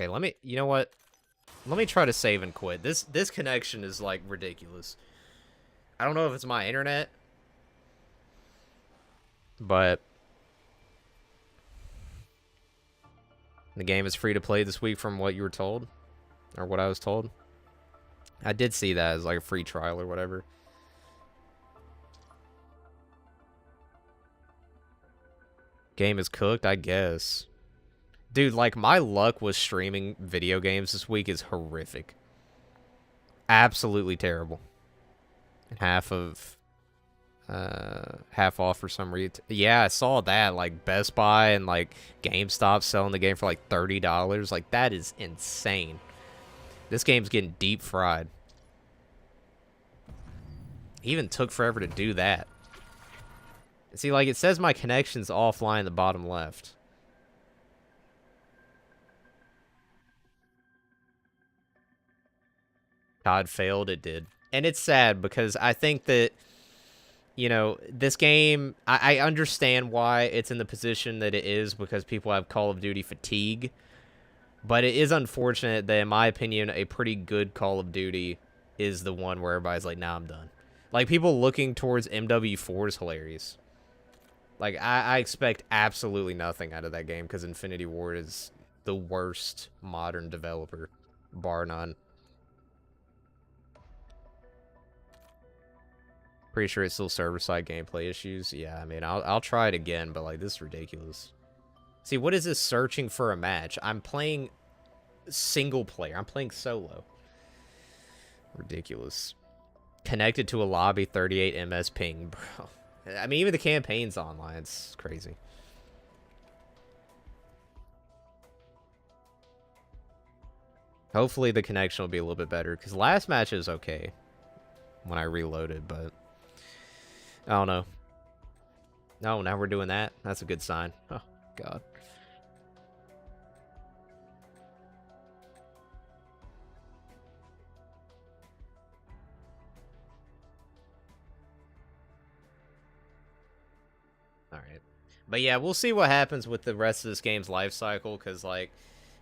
Okay, let me, you know what? Let me try to save and quit. This connection is, like, ridiculous. I don't know if it's my internet, but the game is free to play this week from what you were told, or what I was told. I did see that as like a free trial or whatever. Game is cooked, I guess. Dude, like, my luck with streaming video games this week is horrific. Absolutely terrible. Half off for some reason. Yeah, I saw that. Like, Best Buy and, like, GameStop selling the game for, like, $30. Like, that is insane. This game's getting deep fried. Even took forever to do that. See, like, it says my connection's offline in the bottom left. COD failed, it did. And it's sad because I think that, you know, this game, I understand why it's in the position that it is because people have Call of Duty fatigue. But it is unfortunate that, in my opinion, a pretty good Call of Duty is the one where everybody's like, nah, I'm done. Like, people looking towards MW4 is hilarious. Like, I expect absolutely nothing out of that game because Infinity Ward is the worst modern developer, bar none. Pretty sure it's still server-side gameplay issues. Yeah, I mean, I'll try it again, but, like, this is ridiculous. See, what is this searching for a match? I'm playing single player. I'm playing solo. Ridiculous. Connected to a lobby, 38 ms ping, bro. I mean, even the campaign's online. It's crazy. Hopefully the connection will be a little bit better, because last match is okay when I reloaded, but I don't know. Oh, now we're doing that? That's a good sign. Oh, God. Alright. But yeah, we'll see what happens with the rest of this game's life cycle, because, like,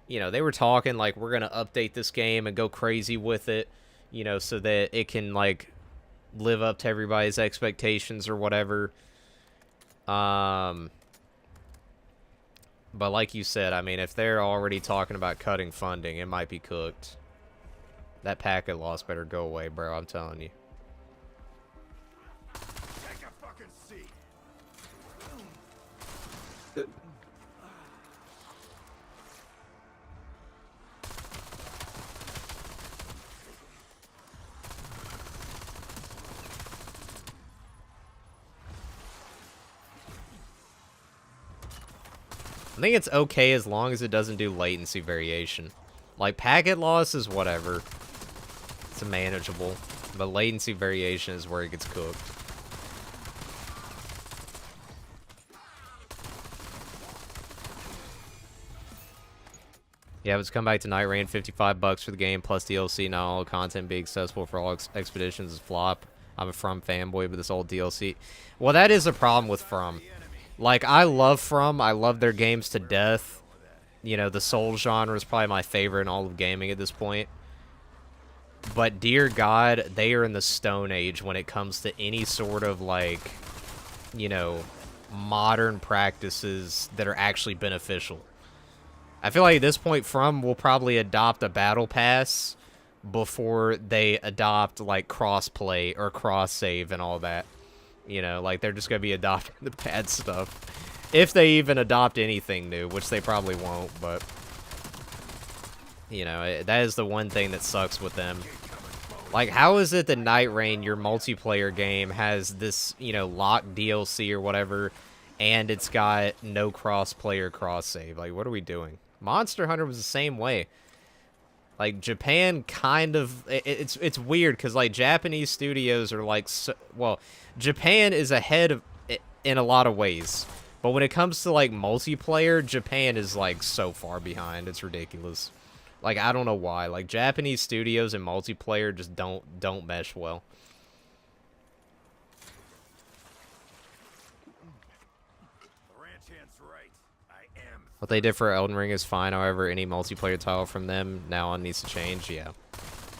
you know, they were talking, like, we're going to update this game and go crazy with it, you know, so that it can, like, live up to everybody's expectations or whatever. But like you said, I mean, if they're already talking about cutting funding, it might be cooked. That packet loss better go away, bro, I'm telling you. Take a fucking seat. I think it's okay as long as it doesn't do latency variation. Like, packet loss is whatever. It's manageable. But latency variation is where it gets cooked. Yeah, it's come back to Night Rain, $55 for the game, plus DLC. Not all content being accessible for all expeditions is flop. I'm a From fanboy, but this old DLC. Well, that is a problem with From. Like, I love From. I love their games to death. You know, the Soul genre is probably my favorite in all of gaming at this point. But, dear God, they are in the Stone Age when it comes to any sort of, like, you know, modern practices that are actually beneficial. I feel like at this point, From will probably adopt a battle pass before they adopt, like, cross-play or cross-save and all that. You know, like, they're just going to be adopting the bad stuff. If they even adopt anything new, which they probably won't, but... You know, that is the one thing that sucks with them. Like, how is it that Night Rain, your multiplayer game, has this, you know, locked DLC or whatever, and it's got no cross-player cross-save? Like, what are we doing? Monster Hunter was the same way. Like, Japan kind of... It's weird, because, like, Japanese studios are, like... well, Japan is ahead of in a lot of ways. But when it comes to, like, multiplayer, Japan is, like, so far behind. It's ridiculous. Like, I don't know why. Like, Japanese studios and multiplayer just don't mesh well. What they did for Elden Ring is fine, however, any multiplayer title from them now on needs to change, yeah.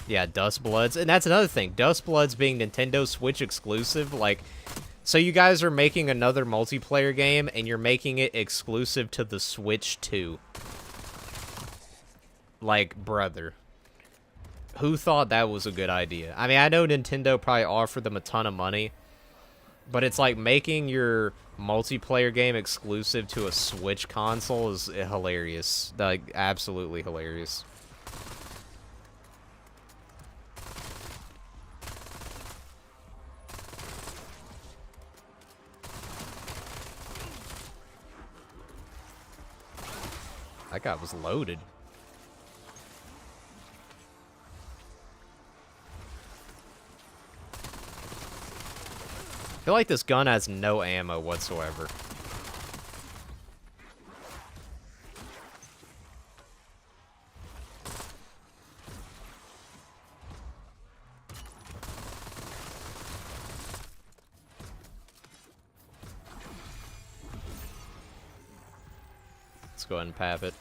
Yeah, Dust Bloods. And that's another thing. Dust Bloods being Nintendo Switch exclusive, like, so you guys are making another multiplayer game, and you're making it exclusive to the Switch too. Like, brother. Who thought that was a good idea? I mean, I know Nintendo probably offered them a ton of money, but it's like making your multiplayer game exclusive to a Switch console is hilarious. Like, absolutely hilarious. That guy was loaded. I feel like this gun has no ammo whatsoever. Let's go ahead and pap it.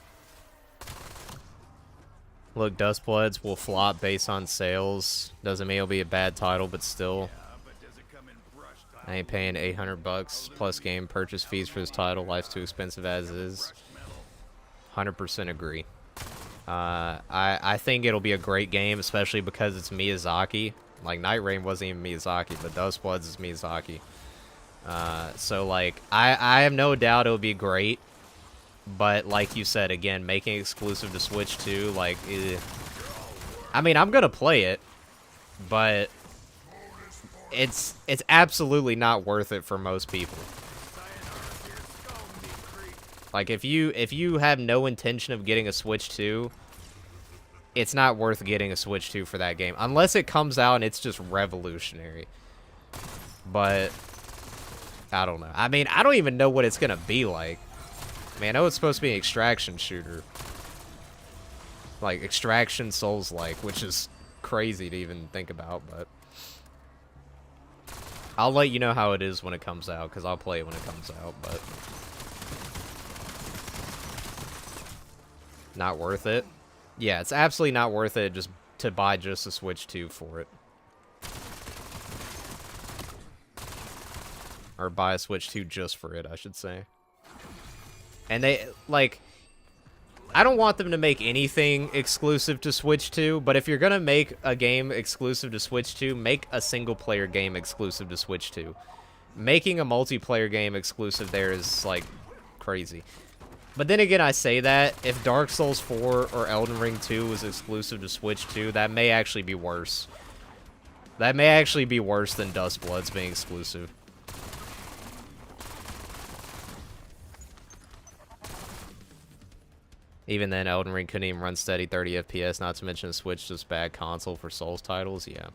Look, Dust Bloods will flop based on sales. Doesn't mean it'll be a bad title, but still. I ain't paying $800 plus game purchase fees for this title. Life's too expensive as is. 100% agree. I think it'll be a great game, especially because it's Miyazaki. Like, Night Rain wasn't even Miyazaki, but Dust Bloods is Miyazaki. So, like, I have no doubt it'll be great. But, like you said, again, making it exclusive to Switch 2, like, I mean, I'm gonna play it, but it's absolutely not worth it for most people. Like, if you have no intention of getting a Switch 2, it's not worth getting a Switch 2 for that game. Unless it comes out and it's just revolutionary. But, I don't know. I mean, I don't even know what it's gonna be like. I mean, I know it's supposed to be an extraction shooter. Like, Extraction Souls-like, which is crazy to even think about, but I'll let you know how it is when it comes out, because I'll play it when it comes out, but not worth it. Yeah, it's absolutely not worth it just to buy just a Switch 2 for it. Or buy a Switch 2 just for it, I should say. And they, like, I don't want them to make anything exclusive to Switch 2, but if you're gonna make a game exclusive to Switch 2, make a single-player game exclusive to Switch 2. Making a multiplayer game exclusive there is, like, crazy. But then again, I say that, if Dark Souls 4 or Elden Ring 2 was exclusive to Switch 2, that may actually be worse. That may actually be worse than Dust Bloods being exclusive. Even then, Elden Ring couldn't even run steady 30 FPS, not to mention Switch just bad console for Souls titles, yeah.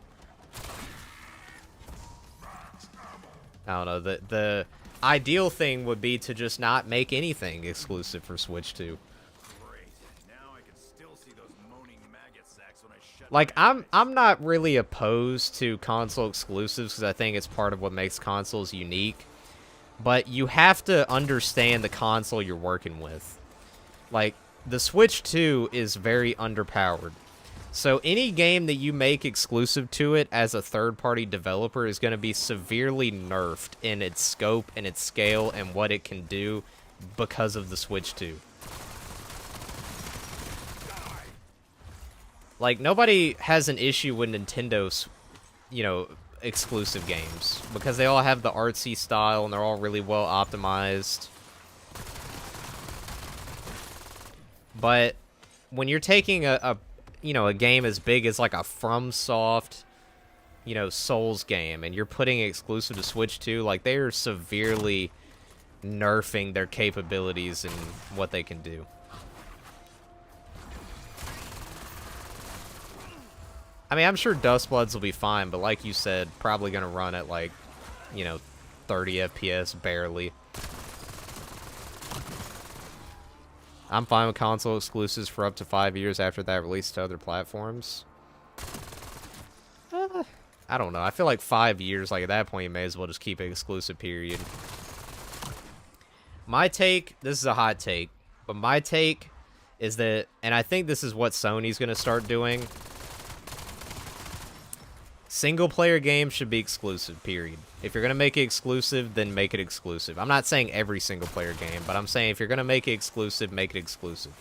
I don't know, the ideal thing would be to just not make anything exclusive for Switch 2. Like, I'm not really opposed to console exclusives, because I think it's part of what makes consoles unique. But you have to understand the console you're working with. Like, the Switch 2 is very underpowered. So any game that you make exclusive to it as a third-party developer is going to be severely nerfed in its scope and its scale and what it can do because of the Switch 2. Like, nobody has an issue with Nintendo's, you know, exclusive games, because they all have the artsy style and they're all really well optimized. But when you're taking a you know, a game as big as like a FromSoft, you know, Souls game, and you're putting it exclusive to Switch 2, like, they are severely nerfing their capabilities and what they can do. I mean, I'm sure Dust Bloods will be fine, but like you said, probably gonna run at, like, you know, 30 FPS, barely. I'm fine with console exclusives for up to 5 years after that release to other platforms. I don't know. I feel like 5 years, like, at that point, you may as well just keep it exclusive, period. My take, this is a hot take, but my take is that, and I think this is what Sony's going to start doing, Single-player games should be exclusive, period. If you're going to make it exclusive, then make it exclusive. I'm not saying every single-player game, but I'm saying if you're going to make it exclusive, make it exclusive.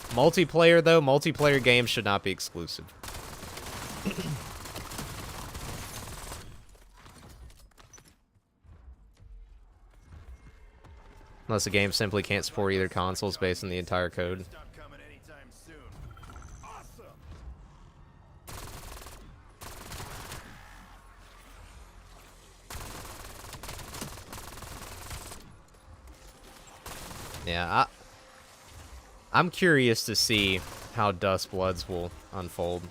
Multiplayer, though, multiplayer games should not be exclusive. Unless the game simply can't support either consoles based on the entire code. Stop coming anytime soon. Awesome. Yeah, I'm curious to see how Dust Bloods will unfold.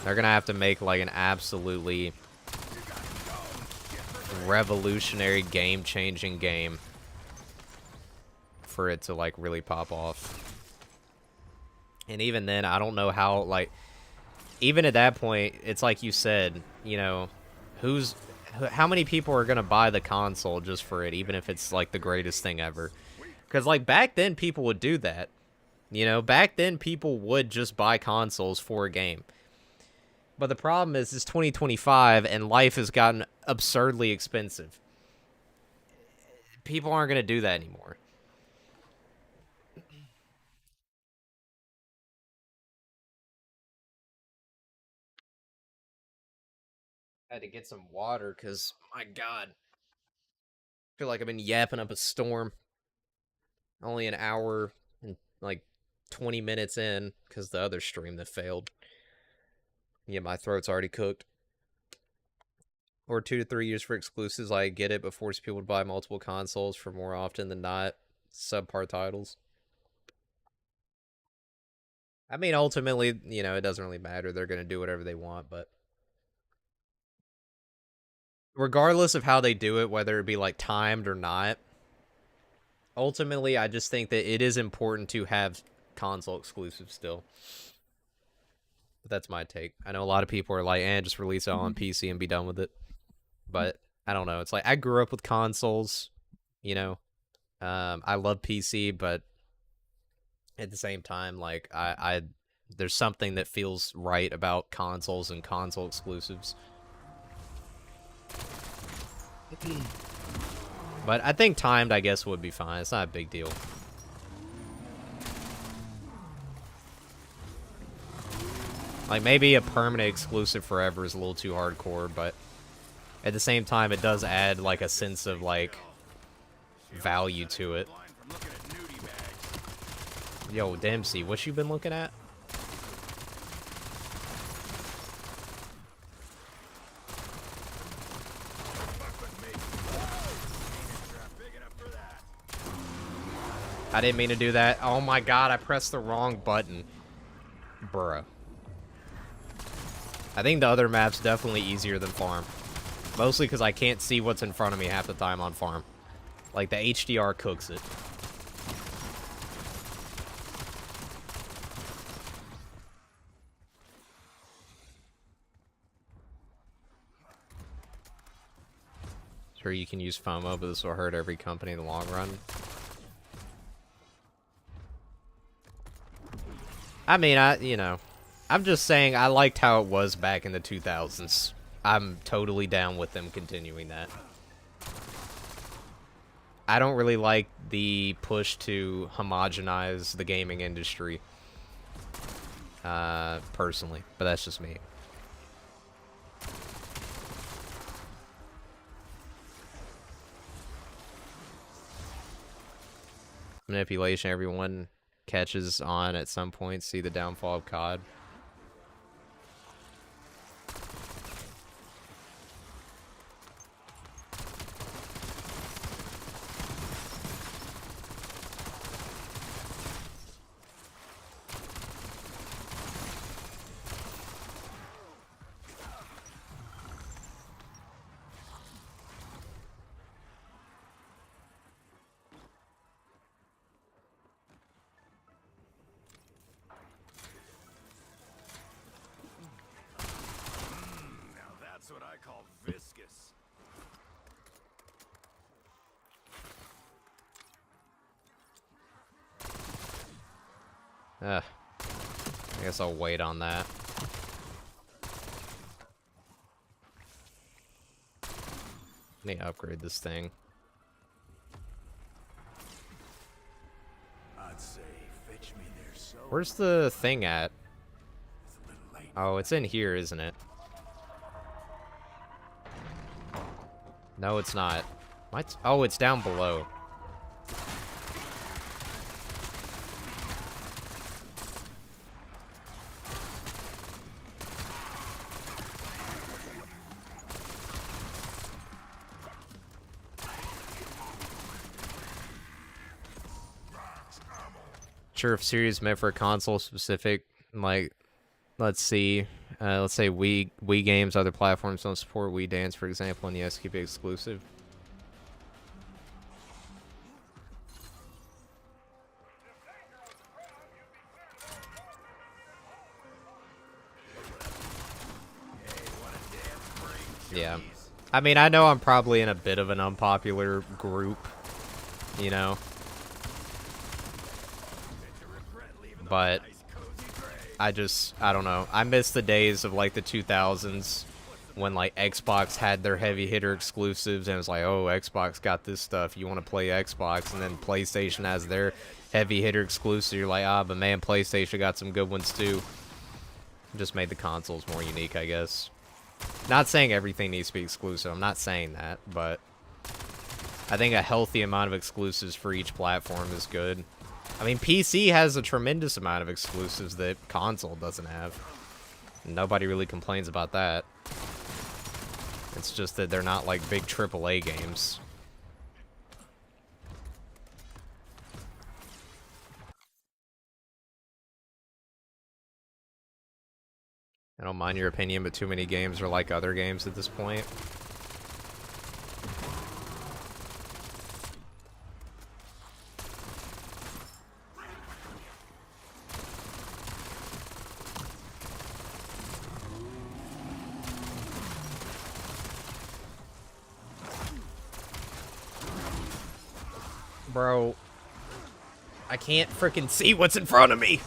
They're gonna have to make like an absolutely revolutionary, game-changing game for it to like really pop off. And even then, I don't know how, like, even at that point, it's like you said, you know, how many people are gonna buy the console just for it, even if it's like the greatest thing ever? Because like back then, people would do that. You know, back then people would just buy consoles for a game. But the problem is, it's 2025 and life has gotten absurdly expensive. People aren't going to do that anymore. I had to get some water because, my God, I feel like I've been yapping up a storm. Only an hour and like 20 minutes in because the other stream that failed. Yeah, my throat's already cooked. Or 2 to 3 years for exclusives. I get it, but force people to buy multiple consoles for more often than not subpar titles. I mean, ultimately, you know, it doesn't really matter. They're going to do whatever they want, but regardless of how they do it, whether it be like timed or not, ultimately, I just think that it is important to have console exclusives still. But that's my take. I know a lot of people are like, just release it on PC and be done with it. But I don't know. It's like I grew up with consoles, you know. I love PC, but at the same time, like there's something that feels right about consoles and console exclusives. But I think timed, I guess, would be fine. It's not a big deal. Like, maybe a permanent exclusive forever is a little too hardcore, but at the same time, it does add, like, a sense of, like, value to it. Yo, Dempsey, what you been looking at? I didn't mean to do that. Oh my God, I pressed the wrong button. Bruh. I think the other map's definitely easier than Farm. Mostly because I can't see what's in front of me half the time on Farm. Like, the HDR cooks it. Sure, you can use FOMO, but this will hurt every company in the long run. I mean, you know, I'm just saying I liked how it was back in the 2000s. I'm totally down with them continuing that. I don't really like the push to homogenize the gaming industry, personally, but that's just me. Manipulation, everyone catches on at some point. See the downfall of COD. I guess I'll wait on that. I need to upgrade this thing. I'd say fetch me their soul. Where's the thing at? It's a little late. Oh, it's in here, isn't it? No, it's not. Oh, it's down below. Sure, if series meant for a console specific, like, let's see, let's say Wii games, other platforms don't support Wii Dance, for example, and yes, keep it exclusive. Yeah. I mean, I know I'm probably in a bit of an unpopular group, you know. But I don't know. I miss the days of, like, the 2000s when, like, Xbox had their heavy hitter exclusives and it was like, oh, Xbox got this stuff. You want to play Xbox, and then PlayStation has their heavy hitter exclusive. You're like, ah, but man, PlayStation got some good ones too. Just made the consoles more unique, I guess. Not saying everything needs to be exclusive. I'm not saying that, but I think a healthy amount of exclusives for each platform is good. I mean, PC has a tremendous amount of exclusives that console doesn't have. Nobody really complains about that. It's just that they're not like big AAA games. I don't mind your opinion, but too many games are like other games at this point. Bro, I can't freaking see what's in front of me.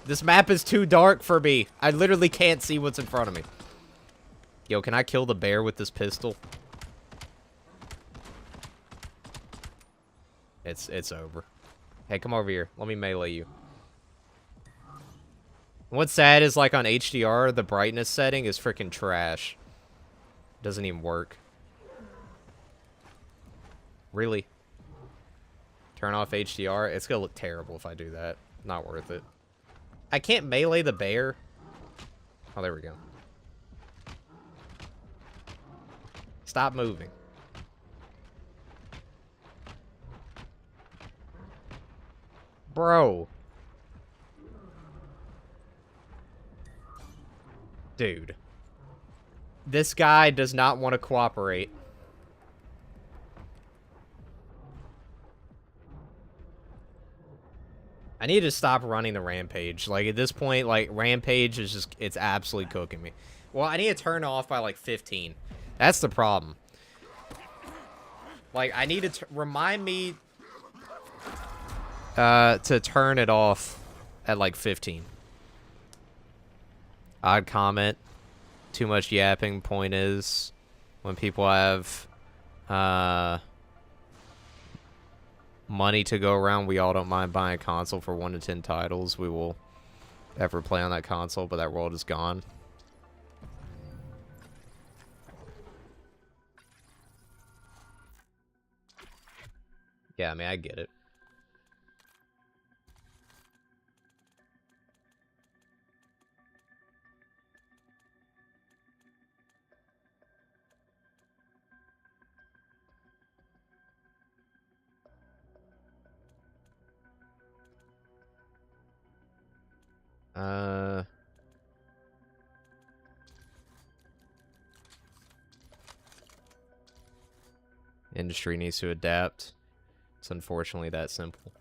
This map is too dark for me. I literally can't see what's in front of me. Yo, can I kill the bear with this pistol? It's over. Hey, come over here. Let me melee you. What's sad is, like, on HDR, the brightness setting is freaking trash. Doesn't even work. Really? Turn off HDR? It's gonna look terrible if I do that. Not worth it. I can't melee the bear. Oh, there we go. Stop moving. Bro. Dude. This guy does not want to cooperate. I need to stop running the rampage. Like, at this point, like, rampage is just, it's absolutely cooking me. Well, I need to turn it off by, like, 15. That's the problem. Like, I need to remind me to turn it off at, like, 15. Odd comment. Too much yapping. Point is, when people have, money to go around, we all don't mind buying a console for 1 to 10 titles we will ever play on that console, but that world is gone. Yeah, I mean, I get it. Industry needs to adapt. It's unfortunately that simple.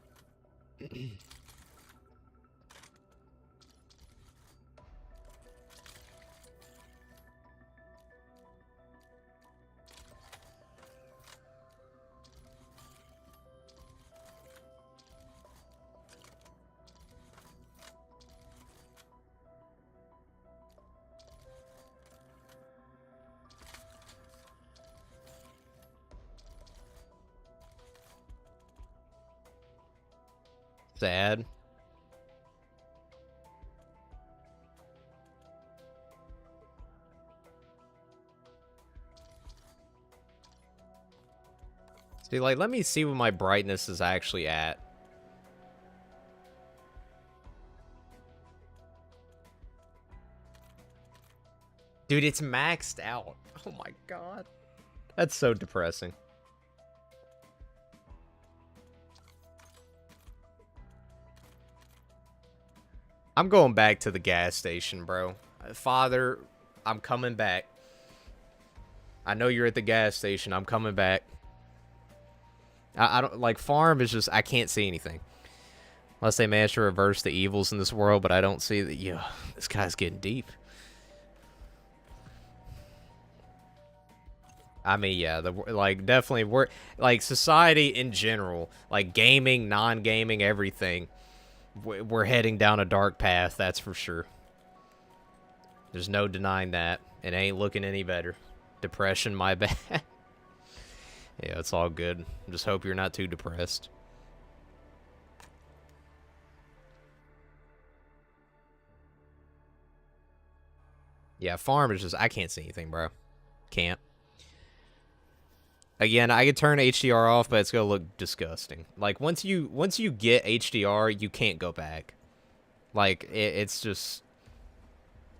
Sad. See, like, let me see what my brightness is actually at. Dude, it's maxed out. Oh my god. That's so depressing. I'm going back to the gas station, bro. Father, I'm coming back. I know you're at the gas station. I'm coming back. I don't like farm is just I can't see anything. Unless they manage to reverse the evils in this world, but I don't see that. Yeah, this guy's getting deep. I mean, yeah, like definitely we're like society in general, like gaming, non-gaming, everything. We're heading down a dark path, that's for sure. There's no denying that. It ain't looking any better. Depression, my bad. Yeah, it's all good. Just hope you're not too depressed. Yeah, farm is just I can't see anything, bro. Can't. Again, I could turn HDR off, but it's gonna look disgusting. Like once you get HDR, you can't go back. Like it's just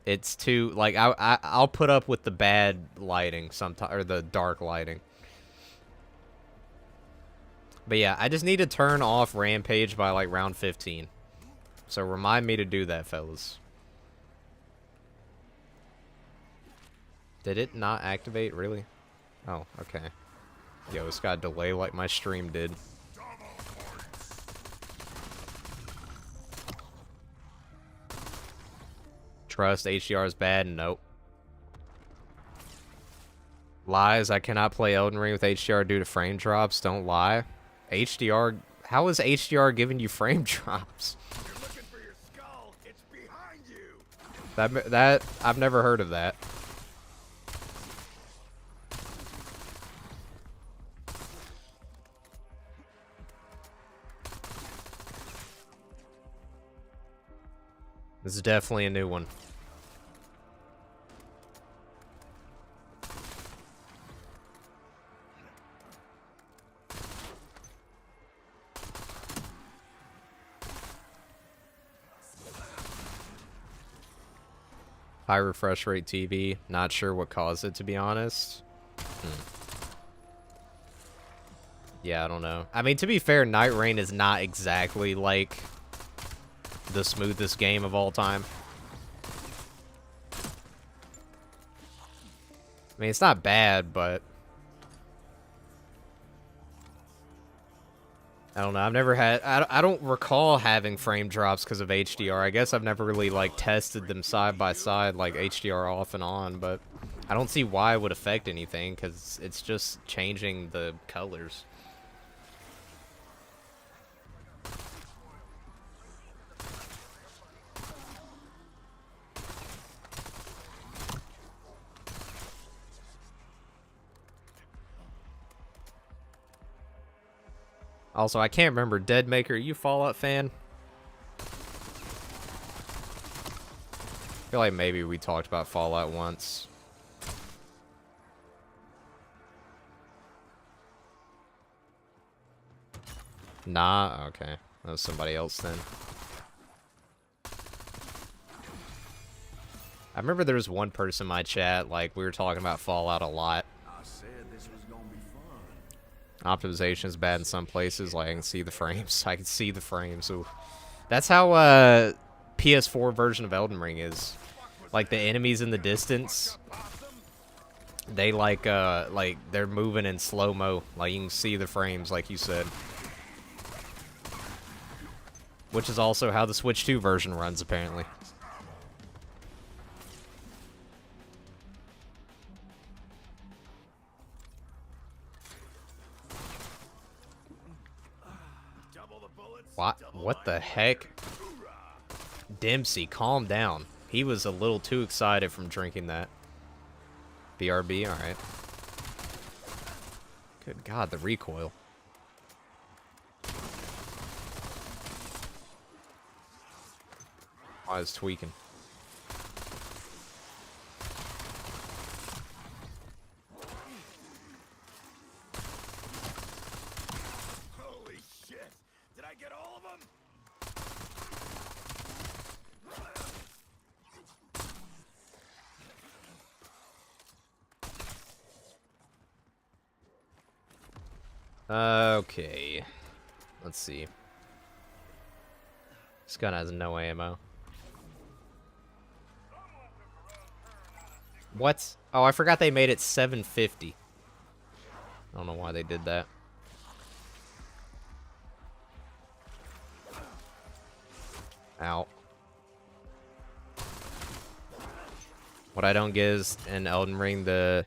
it's too like I'll put up with the bad lighting sometimes or the dark lighting. But yeah, I just need to turn off Rampage by like round 15. So remind me to do that, fellas. Did it not activate, really? Oh, okay. Yo, it's got a delay like my stream did. Trust, HDR is bad? Nope. Lies, I cannot play Elden Ring with HDR due to frame drops. Don't lie. HDR, how is HDR giving you frame drops? You're looking for your skull. It's behind you. That I've never heard of that. This is definitely a new one. High refresh rate TV. Not sure what caused it, to be honest. Yeah, I don't know. I mean, to be fair, Night Rain is not exactly like the smoothest game of all time. I mean, it's not bad, but I don't know. I've never had... I don't recall having frame drops because of HDR. I guess I've never really, like, tested them side by side, like HDR off and on, but I don't see why it would affect anything because it's just changing the colors. Also, I can't remember. Deadmaker, are you a Fallout fan? I feel like maybe we talked about Fallout once. Nah? Okay. That was somebody else then. I remember there was one person in my chat, like, we were talking about Fallout a lot. I said this was gonna be fun. Optimization is bad in some places. Like, I can see the frames. I can see the frames. Ooh. That's how PS4 version of Elden Ring is. Like, the enemies in the distance, they like they're moving in slow-mo. Like, you can see the frames, like you said. Which is also how the Switch 2 version runs, apparently. What the heck? Dempsey, calm down. He was a little too excited from drinking that. BRB, alright. Good God, the recoil. why it's tweaking. Holy shit! Did I get all of them? Okay. Let's see. This gun has no ammo. What? Oh, I forgot they made it 750. I don't know why they did that. Ow. What I don't get is in Elden Ring, they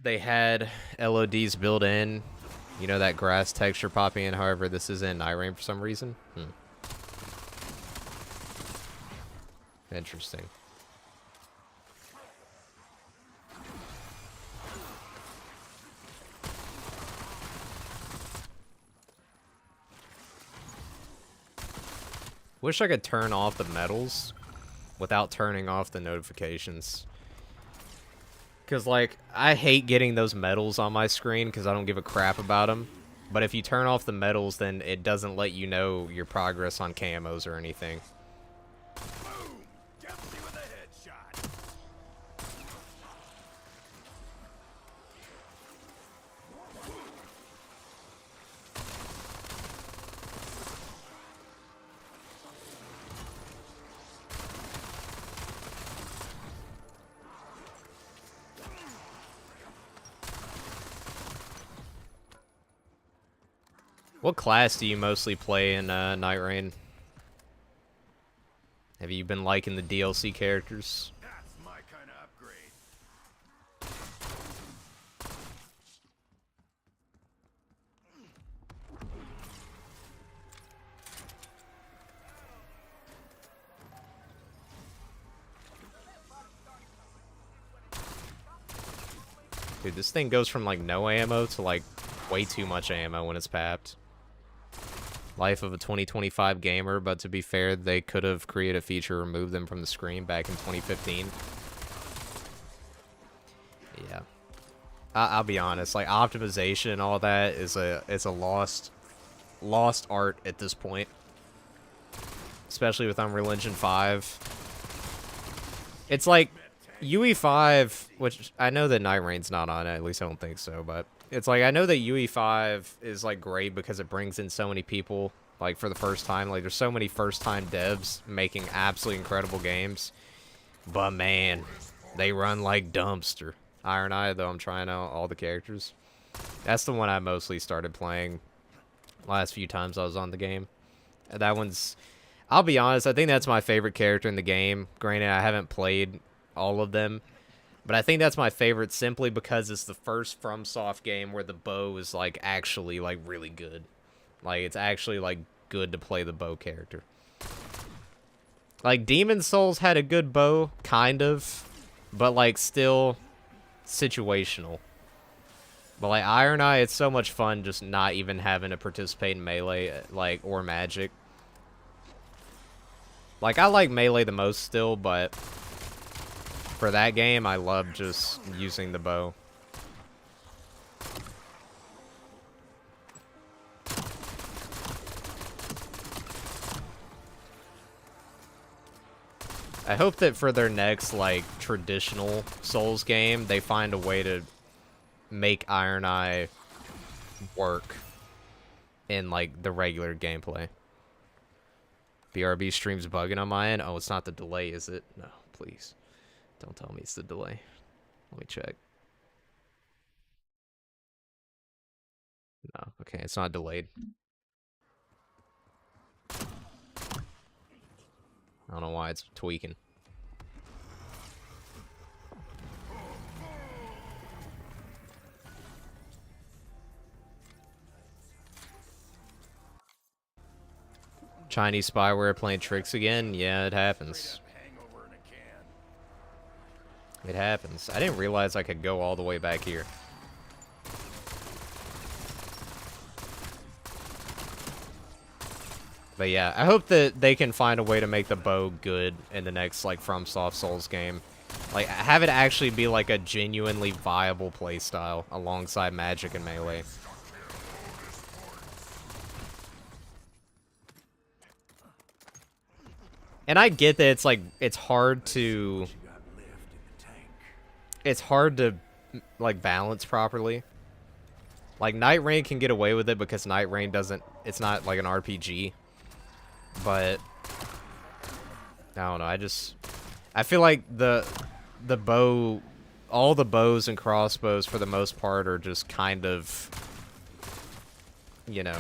had LODs built in. You know, that grass texture popping in. However, this is in Night Rain for some reason. Interesting. Wish I could turn off the medals without turning off the notifications. Because, like, I hate getting those medals on my screen because I don't give a crap about them. But if you turn off the medals, then it doesn't let you know your progress on camos or anything. Boom! Guilty with a headshot. What class do you mostly play in Night Rain? Have you been liking the DLC characters? That's my kind of upgrade. Dude, this thing goes from, like, no ammo to, like, way too much ammo when it's papped. Life of a 2025 gamer, but to be fair, they could have created a feature, removed them from the screen back in 2015. Yeah. I'll be honest, like, optimization and all that is a lost art at this point. Especially with Unreal Engine 5. It's like UE5, which I know that Night Rain's not on it, at least I don't think so, but it's like I know that UE5 is like great because it brings in so many people like for the first time. Like there's so many first-time devs making absolutely incredible games. But man, they run like dumpster. Iron Eye, though, I'm trying out all the characters. That's the one I mostly started playing last few times I was on the game. And that one's, I'll be honest, I think that's my favorite character in the game. Granted, I haven't played all of them, but I think that's my favorite simply because it's the first FromSoft game where the bow is like actually like really good. Like it's actually like good to play the bow character. Like Demon Souls had a good bow, kind of, but like still situational. But like Iron Eye, it's so much fun just not even having to participate in melee like or magic. Like I like melee the most still, but for that game, I love just using the bow. I hope that for their next, like, traditional Souls game, they find a way to make Iron Eye work in, like, the regular gameplay. BRB stream's bugging on my end. Oh, it's not the delay, is it? No, please. Don't tell me it's the delay. Let me check. No, okay, it's not delayed. I don't know why it's tweaking. Chinese spyware playing tricks again? Yeah, it happens. It happens. I didn't realize I could go all the way back here. But yeah, I hope that they can find a way to make the bow good in the next, like, FromSoft Souls game. Like, have it actually be, like, a genuinely viable playstyle alongside magic and melee. And I get that it's, like, it's hard to, like, balance properly. Like, Night Rain can get away with it because Night Rain doesn't, it's not, like, an RPG. But, I don't know, I feel like the bow, all the bows and crossbows for the most part are just kind of, you know,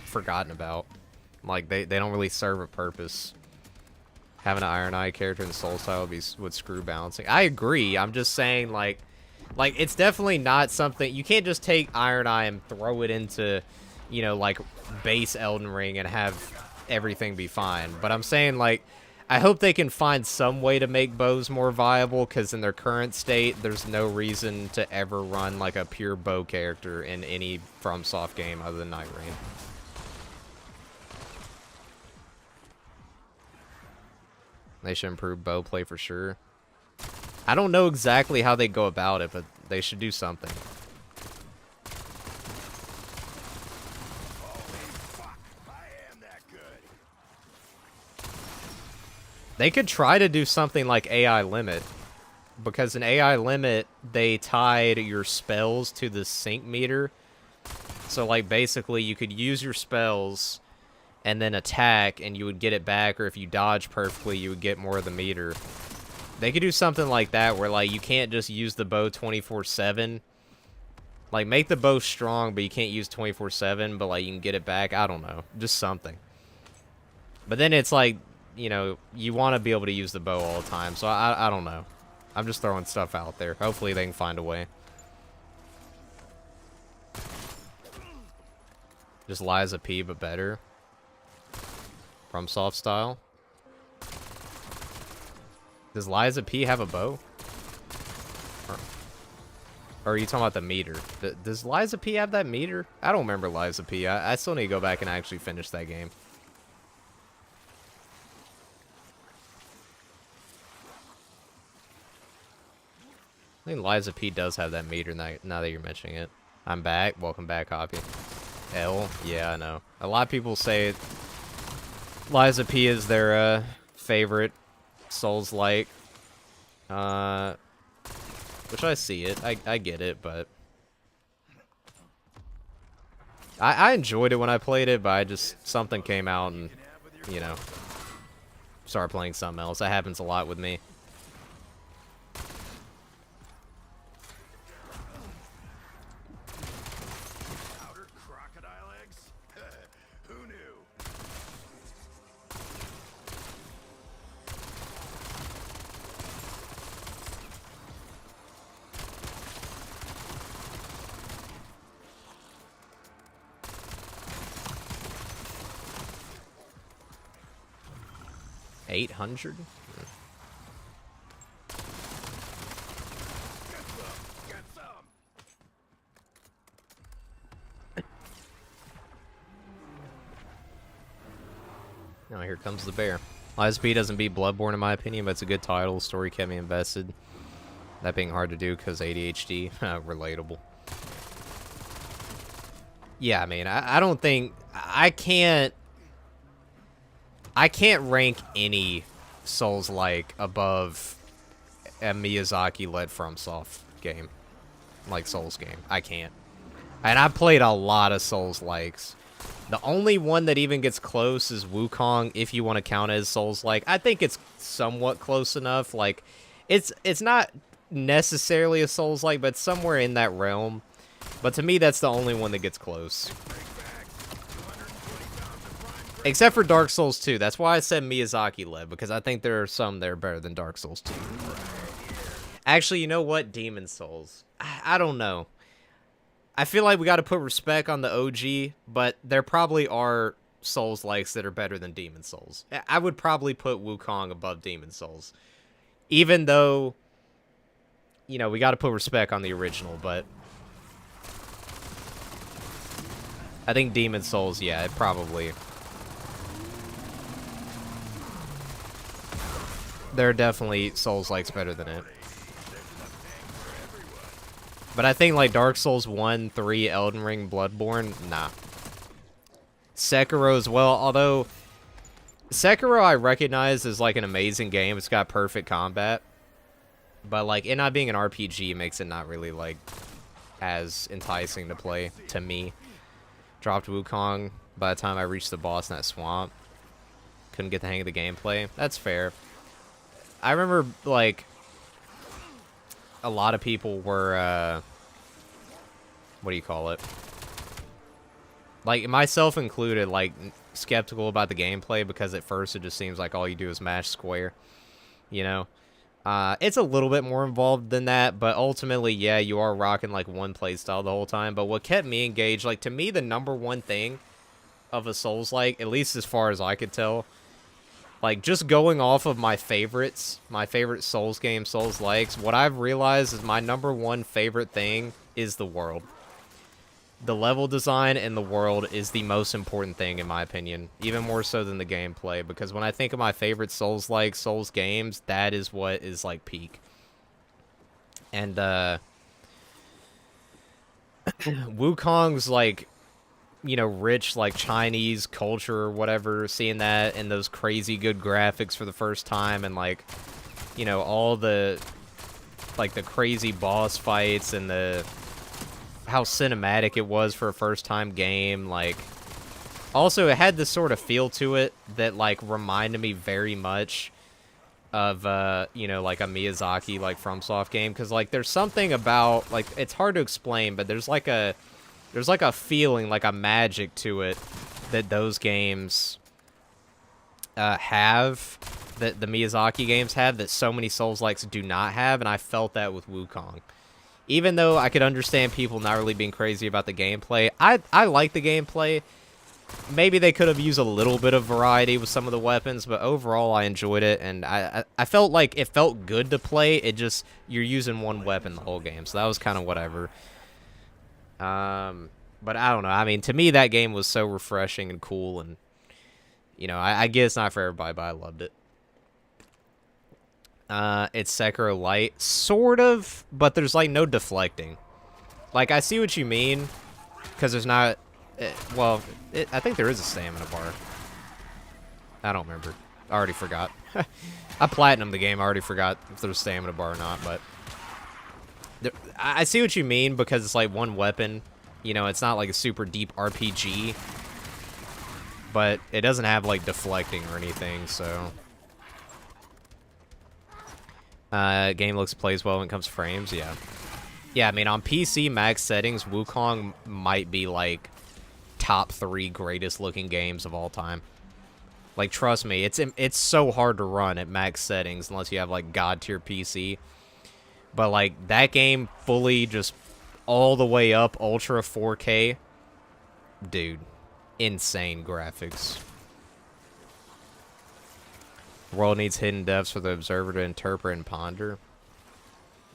forgotten about. Like, they don't really serve a purpose. Having an Iron Eye character in Soul style would screw balancing. I agree, I'm just saying, like, it's definitely not something, you can't just take Iron Eye and throw it into, you know, like, base Elden Ring and have everything be fine. But I'm saying, like, I hope they can find some way to make bows more viable, because in their current state, there's no reason to ever run, like, a pure bow character in any FromSoft game other than Night Rain. They should improve bow play for sure. I don't know exactly how they go about it, but they should do something. They could try to do something like AI limit, because in AI limit, they tied your spells to the sync meter. So, like, basically, you could use your spells and then attack, and you would get it back, or if you dodge perfectly, you would get more of the meter. They could do something like that, where, like, you can't just use the bow 24/7. Like, make the bow strong, but you can't use 24/7, but, like, you can get it back. I don't know. Just something. But then it's like, you know, you want to be able to use the bow all the time, so I don't know. I'm just throwing stuff out there. Hopefully they can find a way. Just Liza P, but better. FromSoft style. Does Liza P have a bow? Or are you talking about the meter? Does Liza P have that meter? I don't remember Liza P. I still need to go back and actually finish that game. I think Liza P does have that meter now that you're mentioning it. I'm back. Welcome back, Hoppy. L? Yeah, I know. A lot of people say Liza P is their favorite Souls-like. Which I see it. I get it, but I enjoyed it when I played it, but something came out and, you know, started playing something else. That happens a lot with me. $800? Now here comes the bear. Liza P doesn't beat Bloodborne in my opinion, but it's a good title. Story kept me invested. That being hard to do because ADHD. Relatable. Yeah, I mean, I don't think... I can't rank any Souls-like above a Miyazaki-led FromSoft game. Like, Souls game. I can't. And I've played a lot of Souls-likes. The only one that even gets close is Wukong, if you want to count it as Souls-like. I think it's somewhat close enough. Like, it's not necessarily a Souls-like, but it's somewhere in that realm. But to me, that's the only one that gets close. Except for Dark Souls 2. That's why I said Miyazaki-led, because I think there are some that are better than Dark Souls 2. Actually, you know what? Demon Souls. I don't know. I feel like we got to put respect on the OG, but there probably are Souls-likes that are better than Demon Souls. I would probably put Wukong above Demon Souls. Even though, you know, we got to put respect on the original, but I think Demon Souls, yeah, it probably. There are definitely Souls-likes better than it. But I think, like, Dark Souls 1, 3, Elden Ring, Bloodborne, nah. Sekiro as well, although Sekiro I recognize is, like, an amazing game. It's got perfect combat. But, like, it not being an RPG makes it not really, like, as enticing to play to me. Dropped Wukong by the time I reached the boss in that swamp. Couldn't get the hang of the gameplay. That's fair. I remember, like, a lot of people were, what do you call it? Like, myself included, like, skeptical about the gameplay because at first it just seems like all you do is mash square, you know? It's a little bit more involved than that, but ultimately, yeah, you are rocking, like, one playstyle the whole time. But what kept me engaged, like, to me, the #1 thing of a Souls-like, at least as far as I could tell, like, just going off of my favorites, my favorite Souls game, Souls-likes, what I've realized is my #1 favorite thing is the world. The level design and the world is the most important thing, in my opinion. Even more so than the gameplay, because when I think of my favorite Souls-like, Souls games, that is what is, like, peak. And, Wukong's, like, you know, rich, like, Chinese culture or whatever, seeing that and those crazy good graphics for the first time, and, like, you know, all the, like, the crazy boss fights and the, how cinematic it was for a first-time game, like, also, it had this sort of feel to it that, like, reminded me very much of, you know, like, a Miyazaki, like, FromSoft game, because, like, there's something about, like, it's hard to explain, but there's like a feeling, like a magic to it that those games have, that the Miyazaki games have, that so many Souls-likes do not have, and I felt that with Wukong. Even though I could understand people not really being crazy about the gameplay, I like the gameplay. Maybe they could have used a little bit of variety with some of the weapons, but overall I enjoyed it, and I felt like it felt good to play. It just, you're using one weapon the whole game, so that was kind of whatever. But I don't know. I mean, to me, that game was so refreshing and cool, and, you know, I guess it's not for everybody, but I loved it. It's Sekiro Light, sort of, but there's, like, no deflecting. Like, I see what you mean, because there's not, well, I think there is a stamina bar. I don't remember. I already forgot. I platinumed the game, I already forgot if there was a stamina bar or not, but I see what you mean, because it's, like, one weapon. You know, it's not, like, a super deep RPG, but it doesn't have, like, deflecting or anything, so... game looks, plays well when it comes to frames, yeah. Yeah, I mean, on PC max settings, Wukong might be, like, top 3 greatest looking games of all time. Like, trust me, it's so hard to run at max settings unless you have, like, god tier PC. But, like, that game fully just all the way up, ultra 4K. Dude, insane graphics. World needs hidden depths for the observer to interpret and ponder.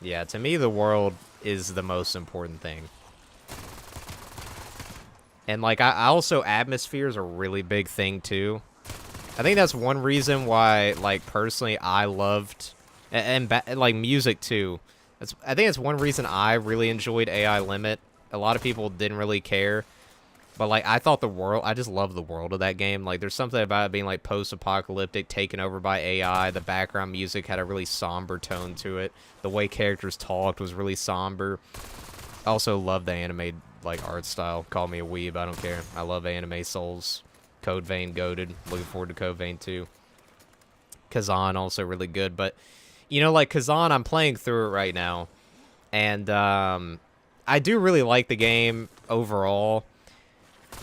Yeah, to me, the world is the most important thing. And, like, I also, atmosphere is a really big thing, too. I think that's one reason why, like, personally, I loved, and like, music, too. I think it's one reason I really enjoyed AI Limit. A lot of people didn't really care. But, like, I thought the world, I just love the world of that game. Like, there's something about it being, like, post-apocalyptic, taken over by AI. The background music had a really somber tone to it. The way characters talked was really somber. I also love the anime, like, art style. Call me a weeb, I don't care. I love anime Souls. Code Vein goated. Looking forward to Code Vein 2. Kazan also really good. But, you know, like, Kazan, I'm playing through it right now. And, I do really like the game overall.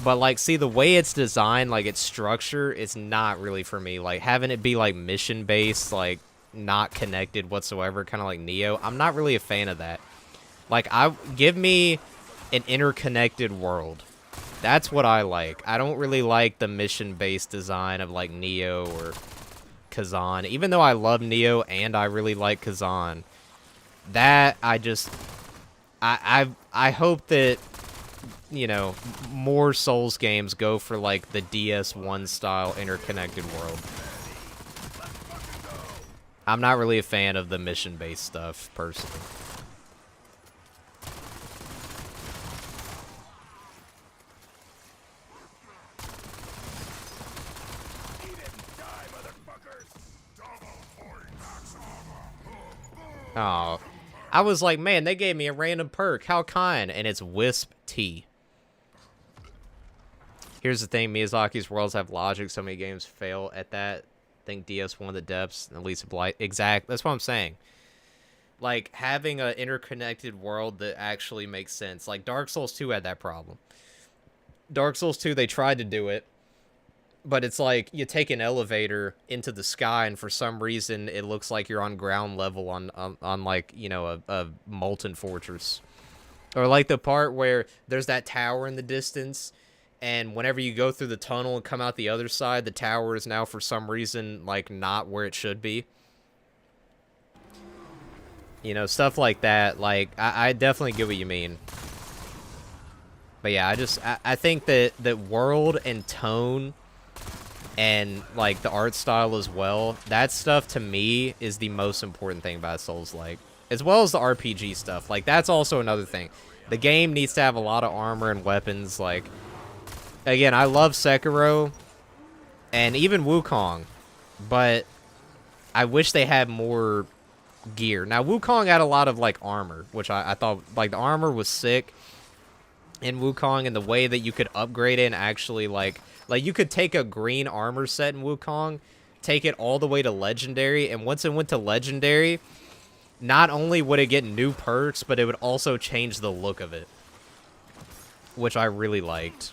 But, like, see, the way it's designed, like, its structure, is not really for me. Like, having it be, like, mission-based, like, not connected whatsoever, kind of like Neo, I'm not really a fan of that. Like, give me an interconnected world. That's what I like. I don't really like the mission-based design of, like, Neo or Kazan. Even though I love Neo and I really like Kazan, that, I just... I hope that you know, more Souls games go for, like, the DS1 style interconnected world. I'm not really a fan of the mission-based stuff, personally. Oh, I was like, man, they gave me a random perk. How kind. And it's Wisp T. Here's the thing. Miyazaki's worlds have logic. So many games fail at that. I think DS1 the depths. At least exact. That's what I'm saying. Like, having an interconnected world that actually makes sense. Like, Dark Souls 2 had that problem. Dark Souls 2, they tried to do it. But it's like you take an elevator into the sky, and for some reason, it looks like you're on ground level on like, you know, a molten fortress. Or like the part where there's that tower in the distance, and whenever you go through the tunnel and come out the other side, the tower is now for some reason like not where it should be. You know, stuff like that. Like, I definitely get what you mean. But yeah, I think that world and tone and like the art style as well, that stuff to me is the most important thing about Souls-like, as well as the RPG stuff. Like, that's also another thing. The game needs to have a lot of armor and weapons. Like, again, I love Sekiro and even Wukong, but I wish they had more gear. Now, Wukong had a lot of like armor, which I thought like the armor was sick in Wukong, and the way that you could upgrade it and actually like you could take a green armor set in Wukong, take it all the way to Legendary, and once it went to Legendary, not only would it get new perks, but it would also change the look of it, which I really liked.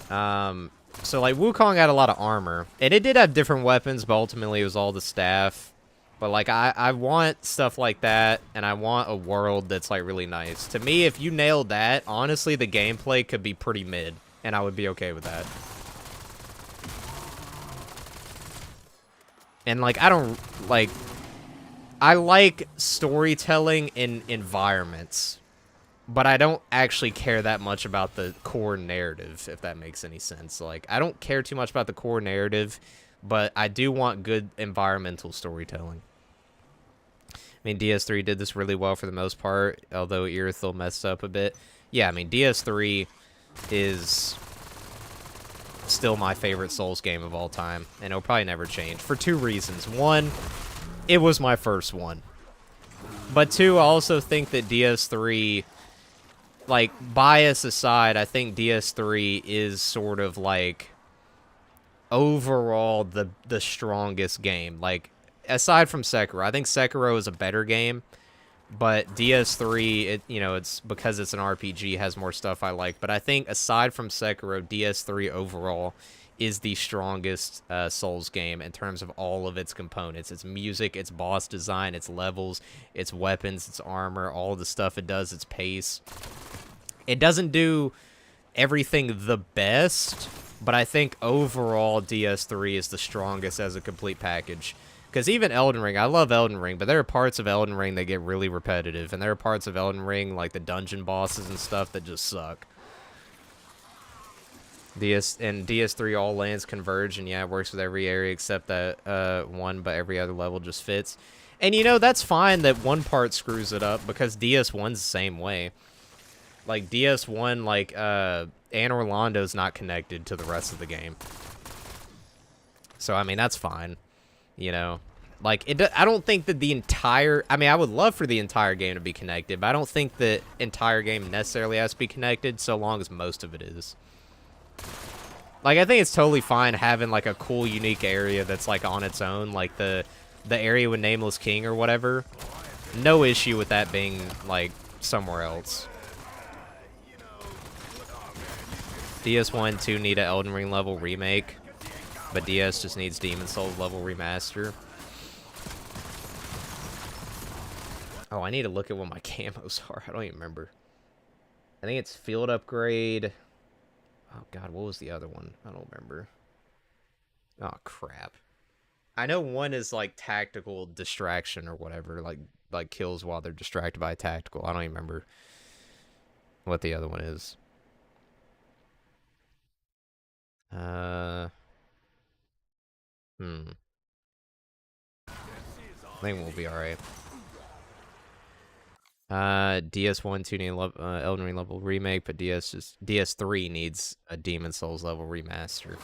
So like Wukong had a lot of armor, and it did have different weapons, but ultimately it was all the staff. But, like, I want stuff like that, and I want a world that's, like, really nice. To me, if you nailed that, honestly, the gameplay could be pretty mid, and I would be okay with that. And, like, I don't, like... I like storytelling in environments, but I don't actually care that much about the core narrative, if that makes any sense. Like, I don't care too much about the core narrative, but I do want good environmental storytelling. I mean, DS3 did this really well for the most part, although Irithyll messed up a bit. Yeah, I mean, DS3 is still my favorite Souls game of all time, and it'll probably never change for two reasons. One, it was my first one. But two, I also think that DS3, like, bias aside, I think DS3 is sort of, like, overall the strongest game. Like, aside from Sekiro, I think Sekiro is a better game, but DS3, you know, it's because it's an RPG, has more stuff I like. But I think aside from Sekiro, DS3 overall is the strongest Souls game in terms of all of its components. Its music, its boss design, its levels, its weapons, its armor, all the stuff it does, its pace. It doesn't do everything the best, but I think overall DS3 is the strongest as a complete package. Because even Elden Ring, I love Elden Ring, but there are parts of Elden Ring that get really repetitive. And there are parts of Elden Ring, like the dungeon bosses and stuff, that just suck. DS3 all lands converge, and yeah, it works with every area except that one, but every other level just fits. And you know, that's fine that one part screws it up, because DS1's the same way. Like, DS1, like, Anne Orlando's not connected to the rest of the game. So, I mean, that's fine. You know, like, I don't think that the entire... I mean, I would love for the entire game to be connected, but I don't think the entire game necessarily has to be connected, so long as most of it is. Like, I think it's totally fine having, like, a cool, unique area that's, like, on its own, like the area with Nameless King or whatever. No issue with that being, like, somewhere else. DS1 and 2 need an Elden Ring level remake, but DS just needs Demon Souls level remaster. Oh, I need to look at what my camos are. I don't even remember. I think it's field upgrade. Oh, God, what was the other one? I don't remember. Oh, crap. I know one is like tactical distraction or whatever, like kills while they're distracted by tactical. I don't even remember what the other one is. Uh, hmm. I think we'll be alright. DS1 tuning Elden Ring level remake, but DS3 needs a Demon Souls level remaster.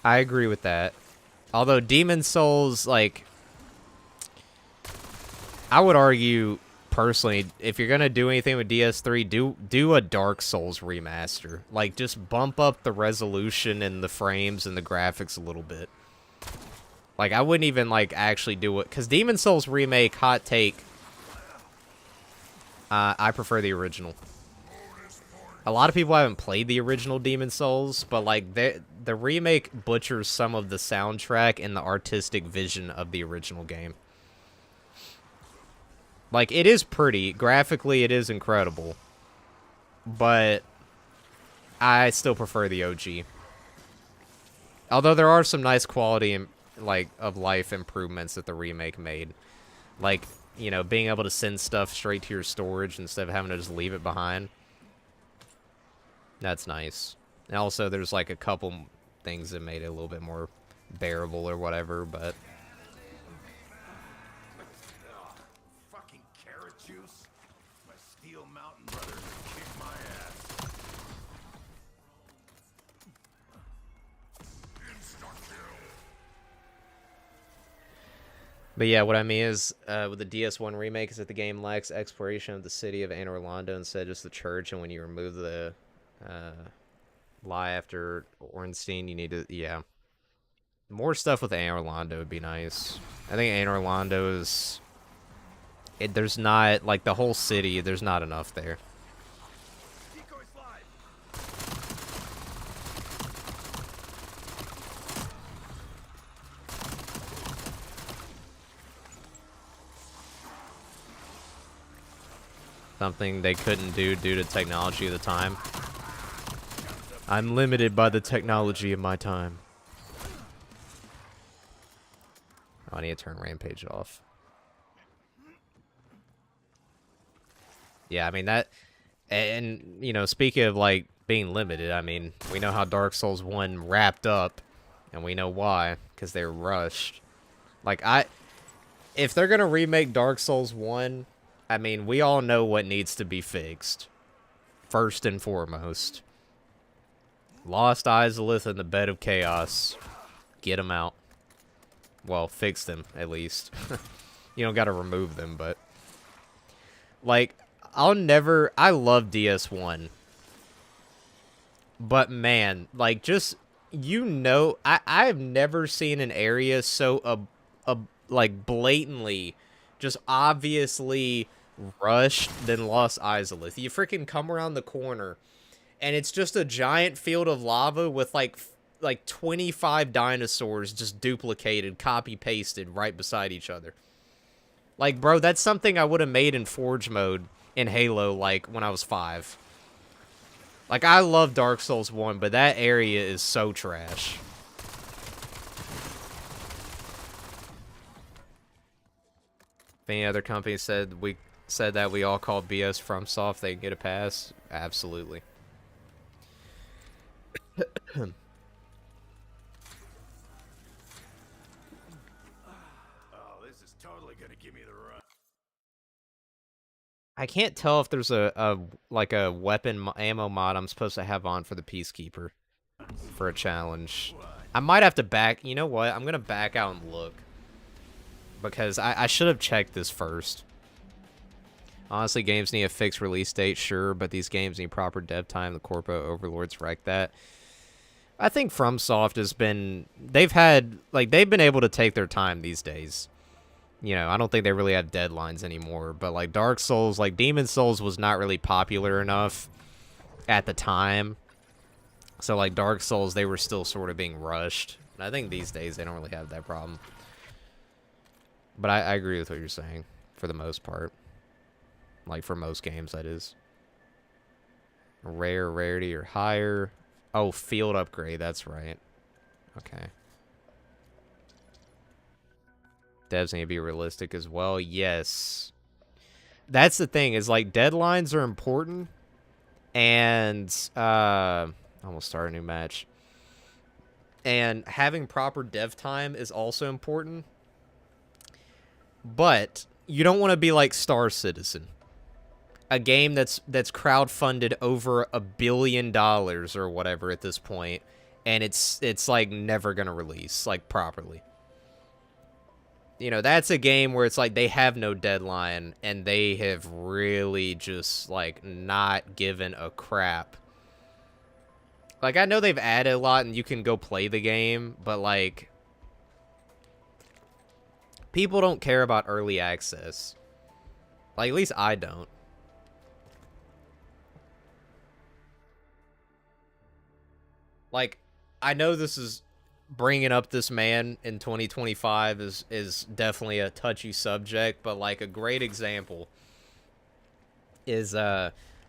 I agree with that. Although Demon Souls, like, I would argue personally, if you're gonna do anything with DS3, do a Dark Souls remaster. Like, just bump up the resolution and the frames and the graphics a little bit. Like, I wouldn't even like actually do it, because Demon Souls remake, hot take. I prefer the original. A lot of people haven't played the original Demon Souls, but like the remake butchers some of the soundtrack and the artistic vision of the original game. Like, it is pretty. Graphically, it is incredible. But I still prefer the OG. Although there are some nice quality and like of life improvements that the remake made. Like, you know, being able to send stuff straight to your storage instead of having to just leave it behind. That's nice. And also, there's like a couple things that made it a little bit more bearable or whatever, but... Fucking carrot juice. My Steel Mountain brothers would kick my ass. But yeah, what I mean is, with the DS1 remake, is that the game lacks exploration of the city of Anne Orlando, instead just the church, and when you remove the lie after Ornstein, you need to, yeah. More stuff with Anne Orlando would be nice. I think Anne Orlando is... there's not, like, the whole city, there's not enough there. Something they couldn't do due to technology of the time. I'm limited by the technology of my time. Oh, I need to turn Rampage off. Yeah, I mean, that... And, you know, speaking of, like, being limited, I mean, we know how Dark Souls 1 wrapped up, and we know why, because they were rushed. Like, if they're gonna remake Dark Souls 1... I mean, we all know what needs to be fixed. First and foremost. Lost Izalith in the Bed of Chaos. Get them out. Well, fix them, at least. You don't gotta remove them, but... Like, I love DS1. But, man, like, just... You know, I have never seen an area so, like, blatantly... just obviously rushed than Lost Izalith. You freaking come around the corner, and it's just a giant field of lava with like 25 dinosaurs just duplicated, copy-pasted right beside each other. Like, bro, that's something I would have made in Forge mode in Halo, like, when I was 5. Like, I love Dark Souls 1, but that area is so trash. If any other company said that we all call BS FromSoft, they can get a pass. Absolutely. Oh, this is totally gonna give me the run. I can't tell if there's a weapon ammo mod I'm supposed to have on for the Peacekeeper for a challenge. I might have to back. You know what? I'm gonna back out and look. Because I should have checked this first. Honestly, games need a fixed release date, sure, but these games need proper dev time. The corpo overlords wreck that. I think FromSoft has been... They've been able to take their time these days. You know, I don't think they really have deadlines anymore. But, like, Dark Souls, like, Demon Souls was not really popular enough at the time. So, like, Dark Souls, they were still sort of being rushed. And I think these days they don't really have that problem. But I agree with what you're saying, for the most part. Like, for most games, that is. Rarity, or higher. Oh, field upgrade, that's right. Okay. Devs need to be realistic as well. Yes. That's the thing, is like deadlines are important, and almost start a new match. And having proper dev time is also important. But you don't want to be like Star Citizen, a game that's crowdfunded over $1 billion or whatever at this point, and it's like never gonna release like properly. You know, that's a game where it's like they have no deadline and they have really just like not given a crap. Like, I know they've added a lot and you can go play the game, but like people don't care about early access. Like, at least I don't. Like, I know this is bringing up this man in 2025 is definitely a touchy subject, but like a great example is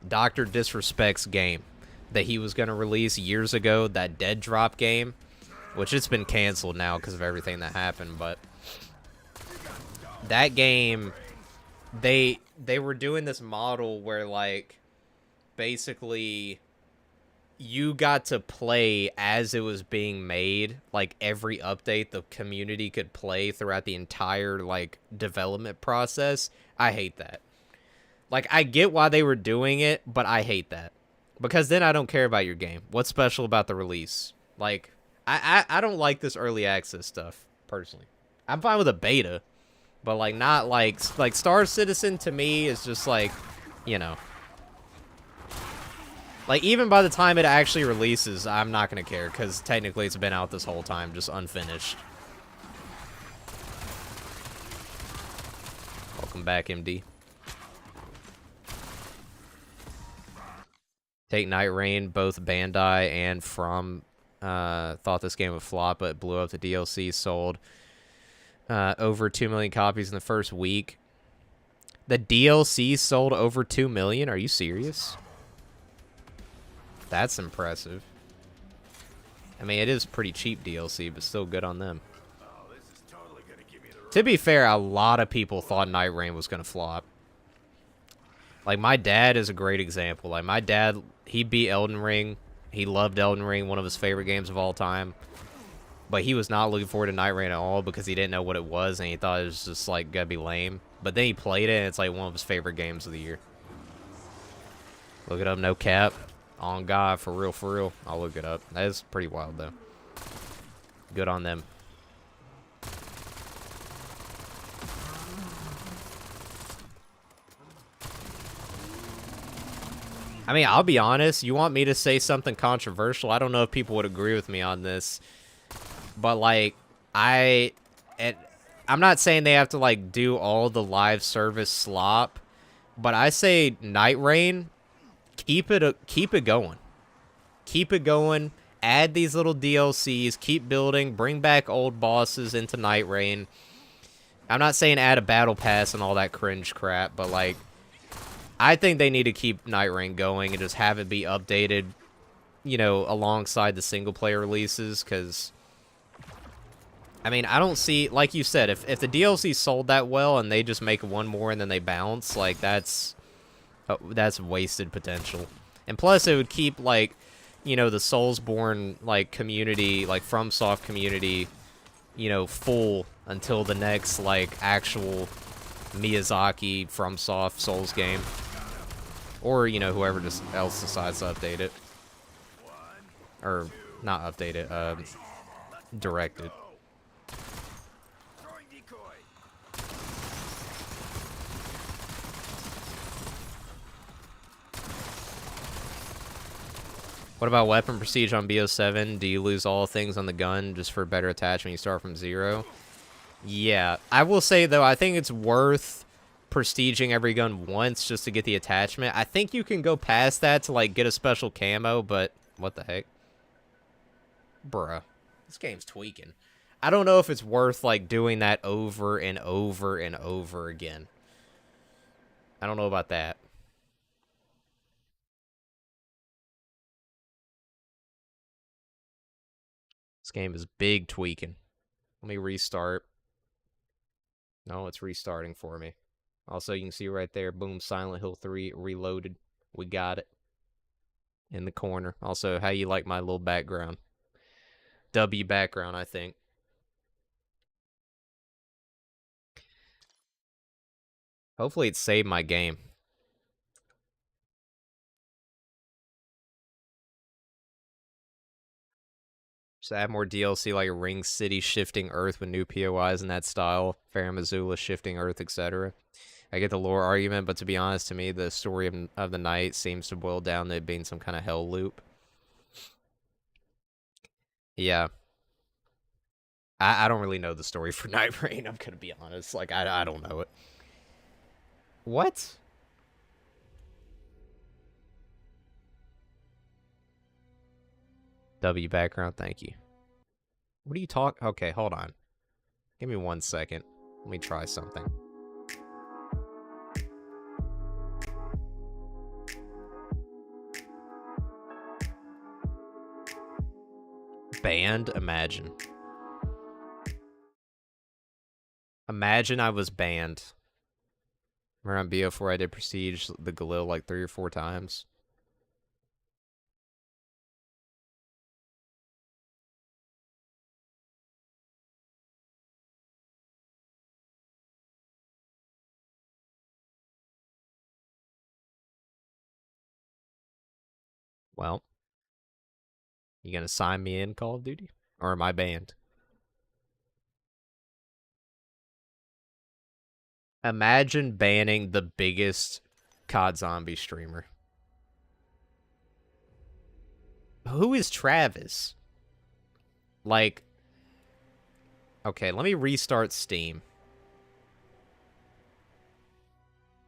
Dr. Disrespect's game that he was going to release years ago, that Dead Drop game, which it's been canceled now because of everything that happened, but that game, they were doing this model where like basically you got to play as it was being made. Like, every update the community could play throughout the entire like development process. I hate that. Like, I get why they were doing it, but I hate that, because then I don't care about your game. What's special about the release? Like, I don't like this early access stuff personally. I'm fine with a beta, but like not like Star Citizen to me is just like, you know, like, even by the time it actually releases, I'm not going to care, because technically it's been out this whole time, just unfinished. Welcome back, MD. Take Night Rain, both Bandai and From thought this game would flop, but blew up. The DLC sold over 2 million copies in the first week. The DLC sold over 2 million? Are you serious? That's impressive. I mean, it is pretty cheap DLC, but still good on them. Oh, this is totally gonna give me the To be fair, a lot of people thought Night Rain was going to flop. Like, my dad is a great example. Like, my dad, he beat Elden Ring. He loved Elden Ring, one of his favorite games of all time. But he was not looking forward to Night Rain at all because he didn't know what it was, and he thought it was just, like, gonna be lame. But then he played it, and it's, like, one of his favorite games of the year. Look it up, no cap. On God, for real, for real. I'll look it up. That is pretty wild, though. Good on them. I mean, I'll be honest. You want me to say something controversial? I don't know if people would agree with me on this. But, like, I'm not saying they have to, like, do all the live service slop. But I say Night Rain, keep it going. Keep it going. Add these little DLCs. Keep building. Bring back old bosses into Night Rain. I'm not saying add a battle pass and all that cringe crap, but, like, I think they need to keep Night Rain going and just have it be updated, you know, alongside the single-player releases, because, I mean, I don't see, like you said, if the DLC sold that well and they just make one more and then they bounce, like, that's wasted potential. And plus, it would keep, like, you know, the Soulsborne, like, community, like, FromSoft community, you know, full until the next, like, actual Miyazaki FromSoft Souls game. Or, you know, whoever else decides to update it. Or, not update it, direct it. What about weapon prestige on BO7? Do you lose all things on the gun just for better attachment? You start from 0? Yeah. I will say, though, I think it's worth prestiging every gun once just to get the attachment. I think you can go past that to, like, get a special camo, but what the heck? Bruh. This game's tweaking. I don't know if it's worth, like, doing that over and over and over again. I don't know about that. This game is big tweaking. Let me restart. No, it's restarting for me. Also, you can see right there, boom, Silent Hill 3 reloaded. We got it in the corner. Also, how you like my little background? W background, I think. Hopefully it saved my game. Just add more DLC like Ring City shifting Earth with new POIs in that style, Fair Missoula shifting Earth, etc. I get the lore argument, but to be honest, to me, the story of the night seems to boil down to it being some kind of hell loop. Yeah. I don't really know the story for Night Rain, I'm gonna be honest. Like, I don't know it. What? W background, thank you. What are you talking? Okay, hold on. Give me 1 second. Let me try something. Banned? Imagine. Imagine I was banned. Remember on BO4 I did Prestige the Galil like 3 or 4 times. Well, you gonna sign me in Call of Duty? Or am I banned? Imagine banning the biggest COD zombie streamer. Who is Travis? Like, okay, let me restart Steam.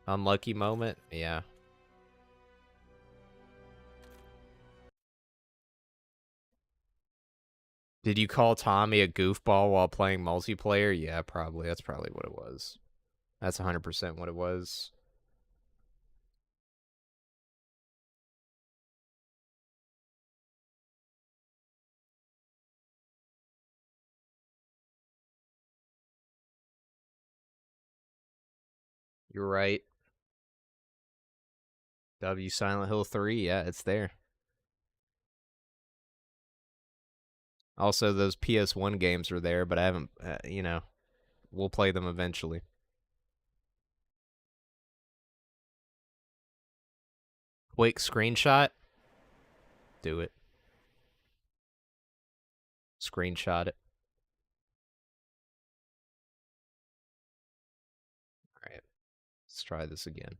Unlucky moment? Yeah. Did you call Tommy a goofball while playing multiplayer? Yeah, probably. That's probably what it was. That's 100% what it was. You're right. W Silent Hill 3, yeah, it's there. Also, those PS1 games are there, but I haven't, we'll play them eventually. Quick screenshot. Do it. Screenshot it. All right. Let's try this again.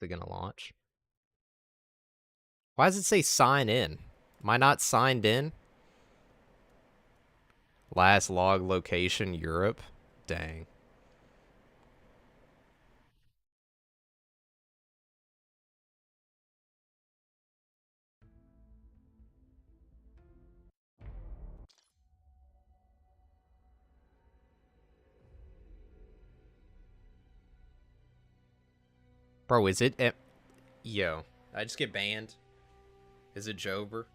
They're gonna launch. Why does it say sign in? Am I not signed in? Last log location, Europe? Dang. Bro, is it... Yo, I just get banned? Is it Jover?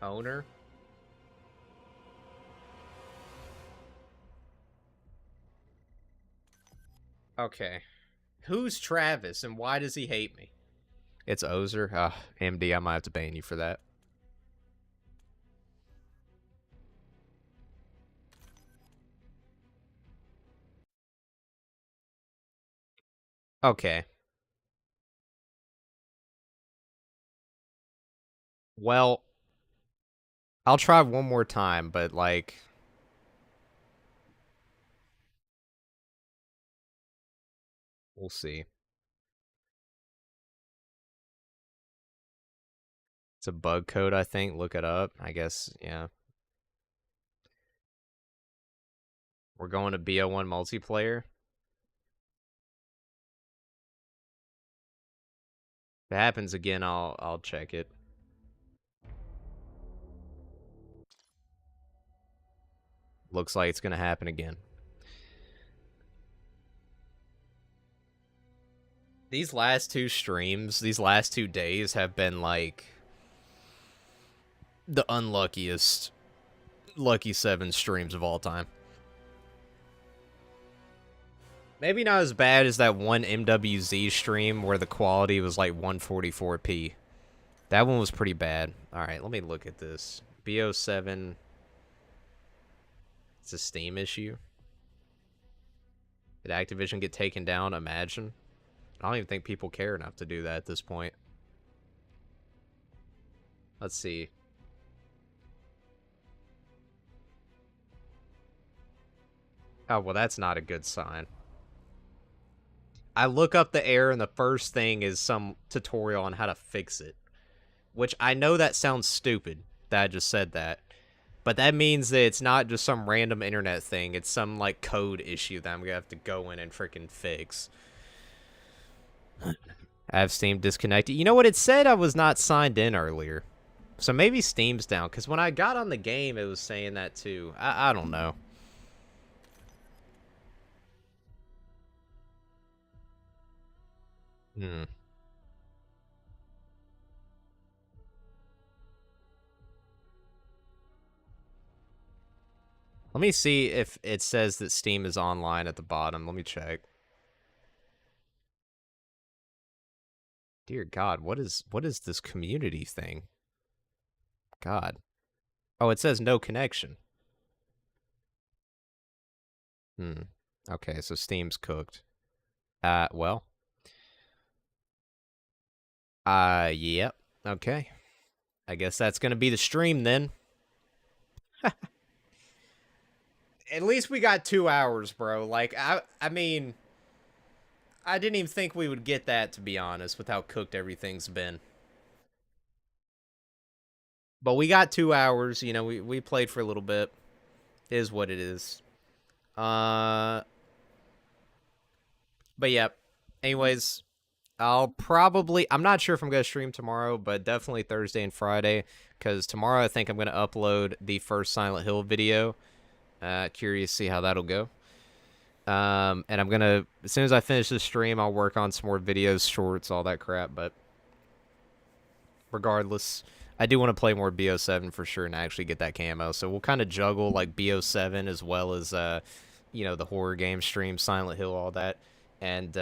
Owner? Okay. Who's Travis and why does he hate me? It's Ozer. MD, I might have to ban you for that. Okay. Well, I'll try one more time, but like... We'll see. It's a bug code, I think. Look it up. I guess, yeah. We're going to BO1 multiplayer. If it happens again, I'll check it. Looks like it's going to happen again. These last two streams, these last 2 days have been like the unluckiest Lucky 7 streams of all time. Maybe not as bad as that one MWZ stream where the quality was like 144p. That one was pretty bad. Alright, let me look at this. BO7. It's a Steam issue. Did Activision get taken down? Imagine. I don't even think people care enough to do that at this point. Let's see. Oh, well, that's not a good sign. I look up the error, and the first thing is some tutorial on how to fix it. Which I know that sounds stupid that I just said that. But that means that it's not just some random internet thing. It's some, like, code issue that I'm going to have to go in and freaking fix. I have Steam disconnected. You know what? It said I was not signed in earlier. So maybe Steam's down. Because when I got on the game, it was saying that too. I don't know. Let me see if it says that Steam is online at the bottom. Let me check. Dear God, what is this community thing? God. Oh, it says no connection. Okay, so Steam's cooked. Well. Yep. Okay. I guess that's gonna be the stream then. At least we got 2 hours, bro. Like, I mean, I didn't even think we would get that, to be honest, with how cooked everything's been. But we got 2 hours. You know, we played for a little bit. It is what it is. But yeah. Anyways, I'm not sure if I'm going to stream tomorrow, but definitely Thursday and Friday. Because tomorrow I think I'm going to upload the first Silent Hill video. Curious to see how that'll go. And I'm going to, as soon as I finish this stream, I'll work on some more videos, shorts, all that crap. But regardless, I do want to play more BO7 for sure and actually get that camo. So we'll kind of juggle like BO7 as well as, you know, the horror game stream, Silent Hill, all that. And,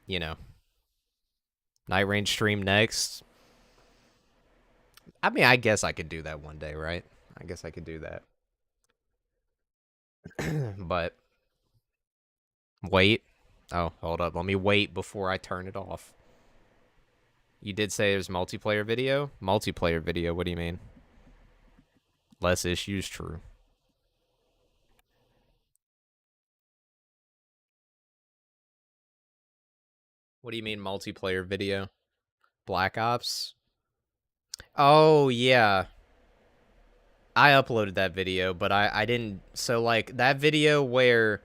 you know, Night Range stream next. I mean, I guess I could do that one day, right? I guess I could do that. But wait. Oh, hold up. Let me wait before I turn it off. You did say there's multiplayer video? Multiplayer video, what do you mean? Less issues, true. What do you mean multiplayer video? Black Ops? Oh, yeah. I uploaded that video, but I didn't. So, like, that video where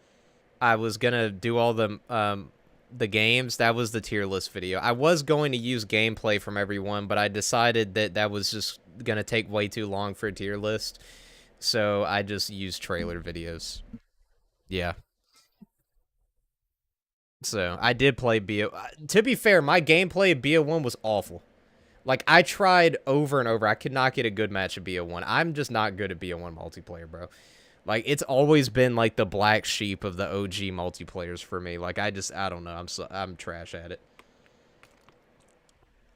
I was gonna do all the games, that was the tier list video. I was going to use gameplay from everyone, but I decided that that was just gonna take way too long for a tier list. So I just used trailer videos. Yeah. So I did play BO. To be fair, my gameplay of BO1 was awful. Like, I tried over and over. I could not get a good match of BO1. I'm just not good at BO1 multiplayer, bro. Like, it's always been, like, the black sheep of the OG multiplayers for me. Like, I don't know. I'm trash at it.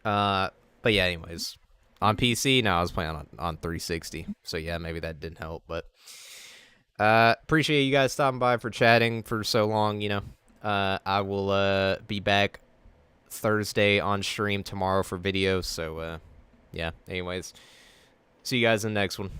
But yeah, anyways. On PC, no, I was playing on 360. So, yeah, maybe that didn't help. But, appreciate you guys stopping by for chatting for so long, you know. I will, be back Thursday on stream tomorrow for video, so yeah, anyways, see you guys in the next one.